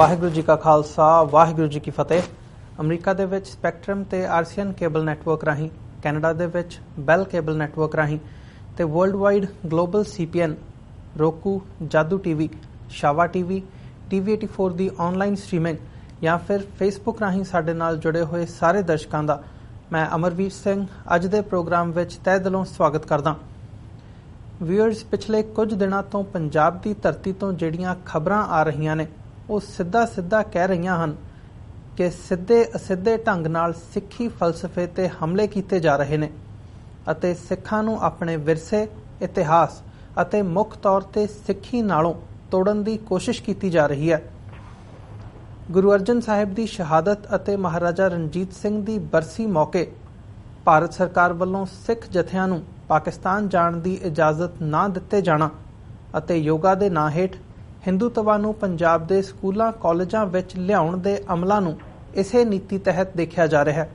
ਵਾਹਿਗੁਰੂ जी का खालसा वाहिगुरू जी की फतेह। अमरीका ਦੇ ਵਿੱਚ ਸਪੈਕਟਰਮ ਤੇ ਆਰਸੀਐਨ ਕੇਬਲ ਨੈਟਵਰਕ ਰਾਹੀਂ, ਕੈਨੇਡਾ ਦੇ ਵਿੱਚ ਬੈਲ ਕੇਬਲ ਨੈਟਵਰਕ ਰਾਹੀਂ ਤੇ ਵਰਲਡ ਵਾਈਡ ਗਲੋਬਲ ਸੀਪੀਐਨ, roku, ਜਾਦੂ ਟੀਵੀ, ਸ਼ਾਵਾ ਟੀਵੀ, TV 84 ਦੀ ਆਨਲਾਈਨ ਸਟ੍ਰੀਮਿੰਗ ਜਾਂ ਫਿਰ ਫੇਸਬੁੱਕ ਰਾਹੀਂ ਸਾਡੇ ਨਾਲ ਜੁੜੇ ਹੋਏ ਸਾਰੇ ਦਰਸ਼ਕਾਂ ਦਾ ਮੈਂ ਅਮਰਵੀਰ ਸਿੰਘ ਅੱਜ ਦੇ ਪ੍ਰੋਗਰਾਮ ਵਿੱਚ ਤਹਿ ਦਿਲੋਂ ਸਵਾਗਤ ਕਰਦਾ। ਵਿਊਅਰਸ, ਪਿਛਲੇ ਕੁਝ ਦਿਨਾਂ ਤੋਂ ਪੰਜਾਬ ਦੀ ਧਰਤੀ ਤੋਂ ਜਿਹੜੀਆਂ ਖਬਰਾਂ ਆ ਰਹੀਆਂ ਨੇ ਉਹ ਸਿੱਧਾ ਕਹਿ ਰਹੀਆਂ ਹਨ ਕਿ ਸਿੱਧੇ ਅਸਿੱਧੇ ਢੰਗ ਨਾਲ ਸਿੱਖੀ ਫਲਸਫੇ ਤੇ ਹਮਲੇ ਕੀਤੇ ਜਾ ਰਹੇ ਨੇ ਅਤੇ ਸਿੱਖਾਂ ਨੂੰ ਆਪਣੇ ਵਿਰਸੇ, ਇਤਿਹਾਸ ਅਤੇ ਮੁੱਖ ਤੌਰ ਤੇ ਸਿੱਖੀ ਨਾਲੋਂ ਤੋੜਨ ਦੀ ਕੋਸ਼ਿਸ਼ ਕੀਤੀ ਜਾ ਰਹੀ ਹੈ। ਗੁਰੂ ਅਰਜਨ ਸਾਹਿਬ ਦੀ ਸ਼ਹਾਦਤ ਅਤੇ ਮਹਾਰਾਜਾ ਰਣਜੀਤ ਸਿੰਘ ਦੀ ਬਰਸੀ ਮੌਕੇ ਭਾਰਤ ਸਰਕਾਰ ਵੱਲੋਂ ਸਿੱਖ ਜਥਿਆਂ ਨੂੰ ਪਾਕਿਸਤਾਨ ਜਾਣ ਦੀ ਇਜਾਜ਼ਤ ਨਾ ਦਿੱਤੇ ਜਾਣਾ ਅਤੇ ਯੋਗਾ ਦੇ ਨਾਂ ਹੇਠ ਹਿੰਦੂਤਵਾ ਨੂੰ ਪੰਜਾਬ ਦੇ ਸਕੂਲਾਂ ਕਾਲਜਾਂ ਵਿੱਚ ਲਿਆਉਣ ਦੇ ਅਮਲਾਂ ਨੂੰ ਇਸੇ ਨੀਤੀ ਤਹਿਤ ਦੇਖਿਆ ਜਾ ਰਿਹਾ ਹੈ।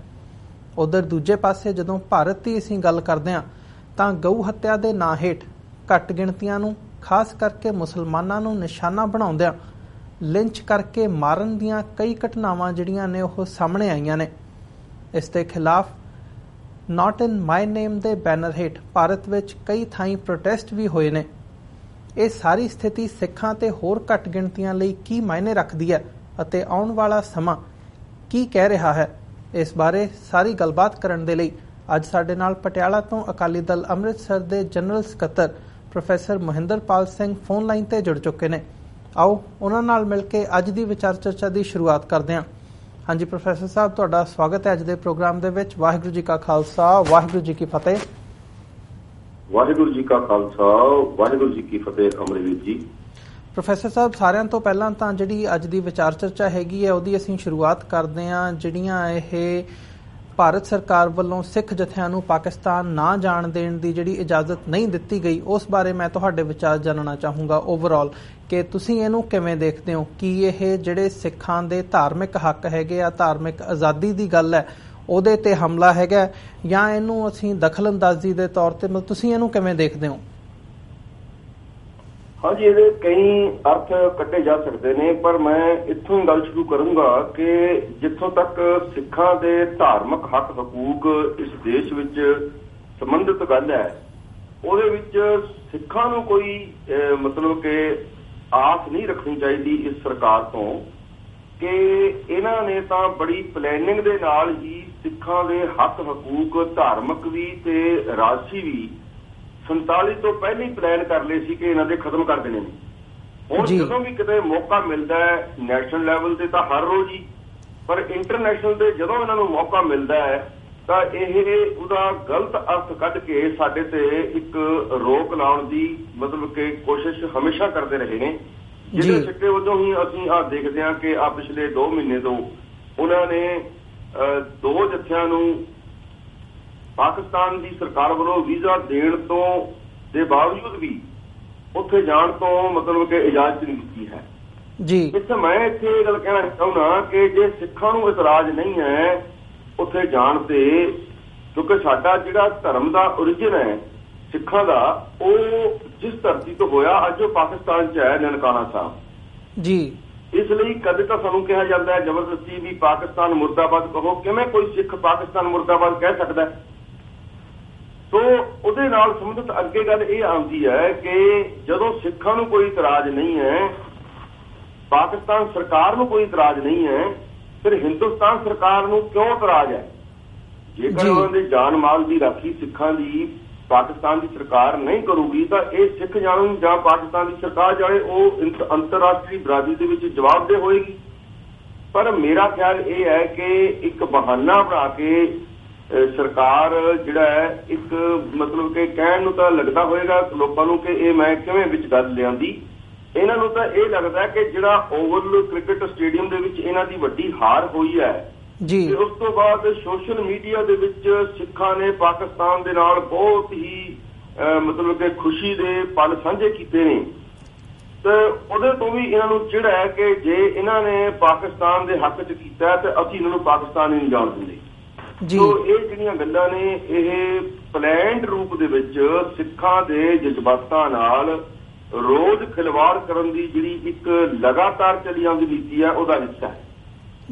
ਉਧਰ ਦੂਜੇ ਪਾਸੇ ਜਦੋਂ ਭਾਰਤ ਦੀ ਅਸੀਂ ਗੱਲ ਕਰਦੇ ਹਾਂ ਤਾਂ ਗਊ ਹੱਤਿਆ ਦੇ ਨਾਂ ਹੇਠ ਘੱਟ ਗਿਣਤੀਆਂ ਨੂੰ, ਖਾਸ ਕਰਕੇ ਮੁਸਲਮਾਨਾਂ ਨੂੰ ਨਿਸ਼ਾਨਾ ਬਣਾਉਂਦਿਆਂ ਲਿੰਚ ਕਰਕੇ ਮਾਰਨ ਦੀਆਂ ਕਈ ਘਟਨਾਵਾਂ ਜਿਹੜੀਆਂ ਨੇ ਉਹ ਸਾਹਮਣੇ ਆਈਆਂ ਨੇ। ਇਸ ਦੇ ਖਿਲਾਫ ਨਾਟ ਇਨ ਮਾਈ ਨੇਮ ਦੇ ਬੈਨਰ ਹੇਠ ਭਾਰਤ ਵਿੱਚ ਕਈ ਥਾਈਂ ਪ੍ਰੋਟੈਸਟ ਵੀ ਹੋਏ ਨੇ। ਇਹ ਸਾਰੀ ਸਥਿਤੀ ਸਿੱਖਾਂ ਤੇ ਹੋਰ ਘੱਟ ਗਿਣਤੀਆਂ ਲਈ ਕੀ ਮਾਇਨੇ ਰੱਖਦੀ ਹੈ ਅਤੇ ਆਉਣ ਵਾਲਾ ਸਮਾਂ ਕੀ ਕਹਿ ਰਿਹਾ ਹੈ, ਇਸ ਬਾਰੇ ਸਾਰੀ ਗੱਲਬਾਤ ਕਰਨ ਦੇ ਲਈ ਅੱਜ ਸਾਡੇ ਨਾਲ ਪਟਿਆਲਾ ਤੋਂ ਅਕਾਲੀ ਦਲ ਅੰਮ੍ਰਿਤਸਰ ਦੇ ਜਨਰਲ ਸਕੱਤਰ professor Mahinderpal Singh phone line ਤੇ ਜੁੜ ਚੁੱਕੇ ਨੇ। ਆਓ ਉਹਨਾਂ ਨਾਲ ਮਿਲ ਕੇ ਅੱਜ ਦੀ ਵਿਚਾਰ ਚਰਚਾ ਦੀ ਸ਼ੁਰੂਆਤ ਕਰਦੇ ਹਾਂ। ਹਾਂਜੀ ਪ੍ਰੋਫੈਸਰ ਸਾਹਿਬ, ਤੁਹਾਡਾ ਸਵਾਗਤ ਹੈ ਅੱਜ ਦੇ ਪ੍ਰੋਗਰਾਮ ਦੇ ਵਿੱਚ। ਵਾਹਿਗੁਰੂ ਜੀ ਕਾ ਖਾਲਸਾ, ਵਾਹਿਗੁਰੂ ਜੀ ਕੀ ਫਤਿਹ। ਵਾਹਿਗੁਰੂ ਜੀ ਕਾ ਖਾਲਸਾ, ਵਾਹਿਗੁਰੂ ਜੀ ਕੀ ਫਤਿਹ। ਅਮਰਵੀਰ ਜੀ, ਪ੍ਰੋਫੈਸਰ ਸਾਹਿਬ, ਸਾਰਿਆਂ ਤੋਂ ਪਹਿਲਾਂ ਤਾਂ ਜਿਹੜੀ ਅੱਜ ਦੀ ਵਿਚਾਰ ਚਰਚਾ ਹੈਗੀ ਹੈ ਉਹਦੀ ਅਸੀਂ ਸ਼ੁਰੂਆਤ ਕਰਦੇ ਹਾਂ। ਜਿਹੜੀਆਂ ਇਹ ਭਾਰਤ ਸਰਕਾਰ ਵੱਲੋਂ ਸਿੱਖ ਜਥਿਆਂ ਨੂੰ ਪਾਕਿਸਤਾਨ ਨਾ ਜਾਣ ਦੇਣ ਦੀ ਜਿਹੜੀ ਇਜਾਜ਼ਤ ਨਹੀਂ ਦਿੱਤੀ ਗਈ, ਉਸ ਬਾਰੇ ਮੈਂ ਤੁਹਾਡੇ ਵਿਚਾਰ ਜਾਣਨਾ ਚਾਹੂੰਗਾ ਓਵਰਆਲ ਕਿ ਤੁਸੀਂ ਇਹਨੂੰ ਕਿਵੇਂ ਦੇਖਦੇ ਹੋ। ਕੀ ਇਹ ਜਿਹੜੇ ਸਿੱਖਾਂ ਦੇ ਧਾਰਮਿਕ ਹੱਕ ਹੈਗੇ ਆ, ਧਾਰਮਿਕ ਆਜ਼ਾਦੀ ਦੀ ਗੱਲ ਹੈ, ਉਹਦੇ ਤੇ ਹਮਲਾ ਹੈਗਾ ਜਾਂ ਇਹਨੂੰ ਅਸੀਂ ਦਖਲਅੰਦਾਜ਼ੀ ਦੇ ਤੌਰ ਤੇ, ਮਤਲਬ ਤੁਸੀਂ ਇਹਨੂੰ ਕਿਵੇਂ ਦੇਖਦੇ ਹੋ? ਹਾਂਜੀ, ਇਹਦੇ ਕਈ ਅਰਥ ਕੱਢੇ ਜਾ ਸਕਦੇ ਨੇ, ਪਰ ਮੈਂ ਇੱਥੋਂ ਹੀ ਗੱਲ ਸ਼ੁਰੂ ਕਰੂੰਗਾ ਕਿ ਜਿੱਥੋਂ ਤੱਕ ਸਿੱਖਾਂ ਦੇ ਧਾਰਮਿਕ ਹੱਕ ਹਕੂਕ ਇਸ ਦੇਸ਼ ਵਿੱਚ ਸੰਬੰਧਿਤ ਗੱਲ ਹੈ, ਉਹਦੇ ਵਿੱਚ ਸਿੱਖਾਂ ਨੂੰ ਕੋਈ ਮਤਲਬ ਕਿ ਆਸ ਨਹੀਂ ਰੱਖਣੀ ਚਾਹੀਦੀ ਇਸ ਸਰਕਾਰ ਤੋਂ ਕਿ ਇਹਨਾਂ ਨੇ ਤਾਂ ਬੜੀ ਪਲੈਨਿੰਗ ਦੇ ਨਾਲ ਹੀ ਸਿੱਖਾਂ ਦੇ ਹੱਕ ਹਕੂਕ ਧਾਰਮਿਕ ਵੀ ਤੇ ਰਾਜਸੀ ਵੀ 47 ਤੋਂ ਪਹਿਲਾਂ ਹੀ ਪਲਾਨ ਕਰ ਲਏ ਸੀ ਕਿ ਇਹਨਾਂ ਦੇ ਖਤਮ ਕਰ ਦੇਣੇ ਨੇ। ਹੁਣ ਜਦੋਂ ਵੀ ਕਿਤੇ ਮੌਕਾ ਮਿਲਦਾ ਹੈ ਨੈਸ਼ਨਲ ਲੈਵਲ ਤੇ ਤਾਂ ਹਰ ਰੋਜ਼ ਹੀ, ਪਰ ਇੰਟਰਨੈਸ਼ਨਲ ਤੇ ਜਦੋਂ ਇਹਨਾਂ ਨੂੰ ਮੌਕਾ ਮਿਲਦਾ ਹੈ ਤਾਂ ਇਹ ਉਹਦਾ ਗਲਤ ਅਰਥ ਕੱਢ ਕੇ ਸਾਡੇ ਤੇ ਇੱਕ ਰੋਕ ਲਾਉਣ ਦੀ ਮਤਲਬ ਕਿ ਕੋਸ਼ਿਸ਼ ਹਮੇਸ਼ਾ ਕਰਦੇ ਰਹੇ ਨੇ, ਜਿਹਦੇ ਸਿੱਟੇ ਵਜੋਂ ਹੀ ਅਸੀਂ ਆਹ ਦੇਖਦੇ ਹਾਂ ਕਿ ਆ ਪਿਛਲੇ 2 ਮਹੀਨੇ ਤੋਂ ਉਹਨਾਂ ਨੇ 2 ਜਥਿਆਂ ਨੂੰ ਪਾਕਿਸਤਾਨ ਦੀ ਸਰਕਾਰ ਵੱਲੋਂ ਵੀਜ਼ਾ ਦੇਣ ਤੋਂ ਦੇ ਬਾਵਜੂਦ ਵੀ ਉੱਥੇ ਜਾਣ ਤੋਂ ਮਤਲਬ ਕਿ ਇਜਾਜ਼ਤ ਨਹੀਂ ਦਿੱਤੀ ਹੈ ਜੀ। ਇੱਥੇ ਮੈਂ ਇਹ ਗੱਲ ਕਹਿਣਾ ਚਾਹੁੰਦਾ ਕਿ ਜੇ ਸਿੱਖਾਂ ਨੂੰ ਇਤਰਾਜ਼ ਨਹੀਂ ਹੈ ਉੱਥੇ ਜਾਣ ਤੇ, ਕਿਉਂਕਿ ਸਾਡਾ ਜਿਹੜਾ ਧਰਮ ਦਾ ਓਰੀਜਨ ਹੈ ਸਿੱਖਾਂ ਦਾ, ਉਹ ਜਿਸ ਧਰਤੀ ਤੋਂ ਹੋਇਆ ਅੱਜ ਉਹ ਪਾਕਿਸਤਾਨ 'ਚ ਹੈ, ਨਨਕਾਣਾ ਸਾਹਿਬ ਜੀ। ਇਸ ਲਈ ਕਦੇ ਤਾਂ ਸਾਨੂੰ ਕਿਹਾ ਜਾਂਦਾ ਹੈ ਜ਼ਬਰਦਸਤੀ ਵੀ ਪਾਕਿਸਤਾਨ ਮੁਰਦਾਬਾਦ ਕਹੋ। ਕਿਵੇਂ ਕੋਈ ਸਿੱਖ ਪਾਕਿਸਤਾਨ ਮੁਰਦਾਬਾਦ ਕਹਿ ਸਕਦਾ? ਸੋ ਉਹਦੇ ਨਾਲ ਸੰਬੰਧਿਤ ਅੱਗੇ ਗੱਲ ਇਹ ਆਉਂਦੀ ਹੈ ਕਿ ਜਦੋਂ ਸਿੱਖਾਂ ਨੂੰ ਕੋਈ ਇਤਰਾਜ਼ ਨਹੀਂ ਹੈ, ਪਾਕਿਸਤਾਨ ਸਰਕਾਰ ਨੂੰ ਕੋਈ ਇਤਰਾਜ਼ ਨਹੀਂ ਹੈ, ਫਿਰ ਹਿੰਦੁਸਤਾਨ ਸਰਕਾਰ ਨੂੰ ਕਿਉਂ ਇਤਰਾਜ਼ ਹੈ? ਜੇਕਰ ਉਹਨਾਂ ਦੇ ਜਾਨ ਮਾਲ ਦੀ ਰਾਖੀ ਸਿੱਖਾਂ ਦੀ ਪਾਕਿਸਤਾਨ ਦੀ ਸਰਕਾਰ ਨਹੀਂ ਕਰੂਗੀ ਤਾਂ ਇਹ ਸਿੱਖ ਜਾਣੂ ਜਾਂ ਪਾਕਿਸਤਾਨ ਦੀ ਸਰਕਾਰ ਜਾਣੇ ਉਹ ਅੰਤਰਰਾਸ਼ਟਰੀ ਬਰਾਦਰੀ ਦੇ ਵਿੱਚ ਜਵਾਬਦੇਹ ਹੋਏਗੀ। ਪਰ ਮੇਰਾ ਖਿਆਲ ਇਹ ਹੈ ਕਿ ਇੱਕ ਬਹਾਨਾ ਬਣਾ ਕੇ ਸਰਕਾਰ ਜਿਹੜਾ ਹੈ ਇੱਕ ਮਤਲਬ ਕਿ ਕਹਿਣ ਨੂੰ ਤਾਂ ਲੱਗਦਾ ਹੋਏਗਾ ਲੋਕਾਂ ਨੂੰ ਕਿ ਇਹ ਮੈਂ ਕਿਵੇਂ ਵਿੱਚ ਗੱਲ ਲਿਆਂਦੀ, ਇਹਨਾਂ ਨੂੰ ਤਾਂ ਇਹ ਲੱਗਦਾ ਕਿ ਜਿਹੜਾ ਓਵਲ ਕ੍ਰਿਕਟ ਸਟੇਡੀਅਮ ਦੇ ਵਿੱਚ ਇਹਨਾਂ ਦੀ ਵੱਡੀ ਹਾਰ ਹੋਈ ਹੈ ਜੀ, ਤੇ ਉਸ ਤੋਂ ਬਾਅਦ ਸੋਸ਼ਲ ਮੀਡੀਆ ਦੇ ਵਿੱਚ ਸਿੱਖਾਂ ਨੇ ਪਾਕਿਸਤਾਨ ਦੇ ਨਾਲ ਬਹੁਤ ਹੀ ਮਤਲਬ ਕਿ ਖੁਸ਼ੀ ਦੇ ਪਲ ਸਾਂਝੇ ਕੀਤੇ ਨੇ, ਤੇ ਉਹਦੇ ਤੋਂ ਵੀ ਇਹਨਾਂ ਨੂੰ ਚਿੜ ਹੈ ਕਿ ਜੇ ਇਹਨਾਂ ਨੇ ਪਾਕਿਸਤਾਨ ਦੇ ਹੱਕ 'ਚ ਕੀਤਾ ਤੇ ਅਸੀਂ ਇਹਨਾਂ ਨੂੰ ਪਾਕਿਸਤਾਨ ਹੀ ਨਹੀਂ ਜਾਣ ਦਿੰਦੇ। ਸੋ ਇਹ ਜਿਹੜੀਆਂ ਗੱਲਾਂ ਨੇ ਇਹ ਪਲੈਨਡ ਰੂਪ ਦੇ ਵਿੱਚ ਸਿੱਖਾਂ ਦੇ ਜਜ਼ਬਾਤਾਂ ਨਾਲ ਰੋਜ਼ ਖਿਲਵਾੜ ਕਰਨ ਦੀ ਜਿਹੜੀ ਇੱਕ ਲਗਾਤਾਰ ਚੱਲੀ ਆਉਂਦੀ ਨੀਤੀ ਹੈ ਉਹਦਾ ਹਿੱਸਾ ਹੈ।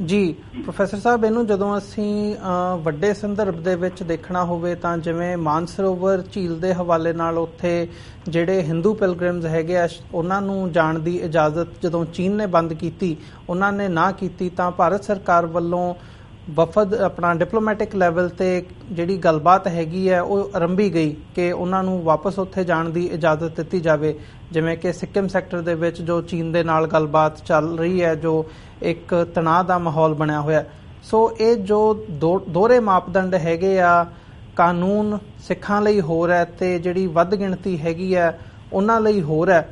ਜੀ ਪ੍ਰੋਫੈਸਰ ਸਾਹਿਬ, ਇਹਨੂੰ ਜਦੋਂ ਅਸੀਂ ਵੱਡੇ ਸੰਦਰਭ ਦੇ ਵਿੱਚ ਦੇਖਣਾ ਹੋਵੇ ਤਾਂ ਜਿਵੇਂ ਮਾਨਸਰੋਵਰ ਝੀਲ ਦੇ ਹਵਾਲੇ ਨਾਲ ਉੱਥੇ ਜਿਹੜੇ ਹਿੰਦੂ ਪਿਲਗ੍ਰਿਮਸ ਹੈਗੇ ਆ ਉਹਨਾਂ ਨੂੰ ਜਾਣ ਦੀ ਇਜਾਜ਼ਤ ਜਦੋਂ ਚੀਨ ਨੇ ਬੰਦ ਕੀਤੀ, ਉਹਨਾਂ ਨੇ ਨਾ ਕੀਤੀ, ਤਾਂ ਭਾਰਤ ਸਰਕਾਰ ਵੱਲੋਂ ਵਫਦ ਆਪਣਾ ਡਿਪਲੋਮੈਟਿਕ ਲੈਵਲ ਤੇ ਜਿਹੜੀ ਗੱਲਬਾਤ ਹੈਗੀ ਹੈ ਉਹ ਆਰੰਭੀ ਗਈ ਕਿ ਉਹਨਾਂ ਨੂੰ ਵਾਪਸ ਉੱਥੇ ਜਾਣ ਦੀ ਇਜਾਜ਼ਤ ਦਿੱਤੀ ਜਾਵੇ। ਜਿਵੇਂ ਕਿ ਸਿੱਕਿਮ ਸੈਕਟਰ ਦੇ ਵਿੱਚ ਜੋ ਚੀਨ ਦੇ ਨਾਲ ਗੱਲਬਾਤ ਚੱਲ ਰਹੀ ਹੈ, ਜੋ ਇੱਕ ਤਣਾਅ ਦਾ ਮਾਹੌਲ ਬਣਿਆ ਹੋਇਆ। ਸੋ ਇਹ ਜੋ ਦੋਹਰੇ ਮਾਪਦੰਡ ਹੈਗੇ ਆ, ਕਾਨੂੰਨ ਸਿੱਖਾਂ ਲਈ ਹੋਰ ਹੈ ਤੇ ਜਿਹੜੀ ਵੱਧ ਗਿਣਤੀ ਹੈਗੀ ਹੈ ਉਹਨਾਂ ਲਈ ਹੋਰ ਹੈ।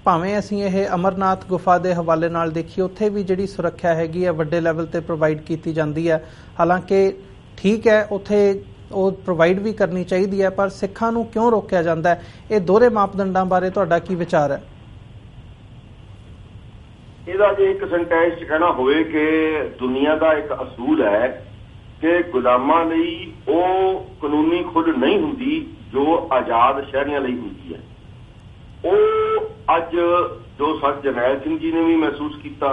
ਭਾਵੇਂ ਅਸੀਂ ਇਹ ਅਮਰਨਾਥ ਗੁਫਾ ਦੇ ਹਵਾਲੇ ਨਾਲ ਦੇਖੀਏ, ਉੱਥੇ ਵੀ ਜਿਹੜੀ ਸੁਰੱਖਿਆ ਹੈਗੀ ਹੈ ਵੱਡੇ ਲੈਵਲ ਤੇ ਪ੍ਰੋਵਾਈਡ ਕੀਤੀ ਜਾਂਦੀ ਹੈ। ਹਾਲਾਂਕਿ ਠੀਕ ਹੈ, ਉੱਥੇ ਉਹ ਪ੍ਰੋਵਾਈਡ ਵੀ ਕਰਨੀ ਚਾਹੀਦੀ ਹੈ, ਪਰ ਸਿੱਖਾਂ ਨੂੰ ਕਿਉਂ ਰੋਕਿਆ ਜਾਂਦਾ ਹੈ? ਇਹ ਦੋਹਰੇ ਮਾਪਦੰਡਾਂ ਬਾਰੇ ਤੁਹਾਡਾ ਕੀ ਵਿਚਾਰ ਹੈ? ਇਹਦਾ ਜੇ ਇੱਕ ਸੈਂਟੈਂਸ 'ਚ ਕਹਿਣਾ ਹੋਵੇ ਕਿ ਦੁਨੀਆ ਦਾ ਇੱਕ ਅਸੂਲ ਹੈ ਕਿ ਗੁਲਾਮਾਂ ਲਈ ਉਹ ਕਾਨੂੰਨੀ ਖੁੱਲ੍ਹ ਨਹੀਂ ਹੁੰਦੀ ਜੋ ਆਜ਼ਾਦ ਸ਼ਹਿਰੀਆਂ ਲਈ ਹੁੰਦੀ ਹੈ। ਉਹ ਅੱਜ ਜੋ ਸਰ ਜਰਨੈਲ ਸਿੰਘ ਜੀ ਨੇ ਵੀ ਮਹਿਸੂਸ ਕੀਤਾ,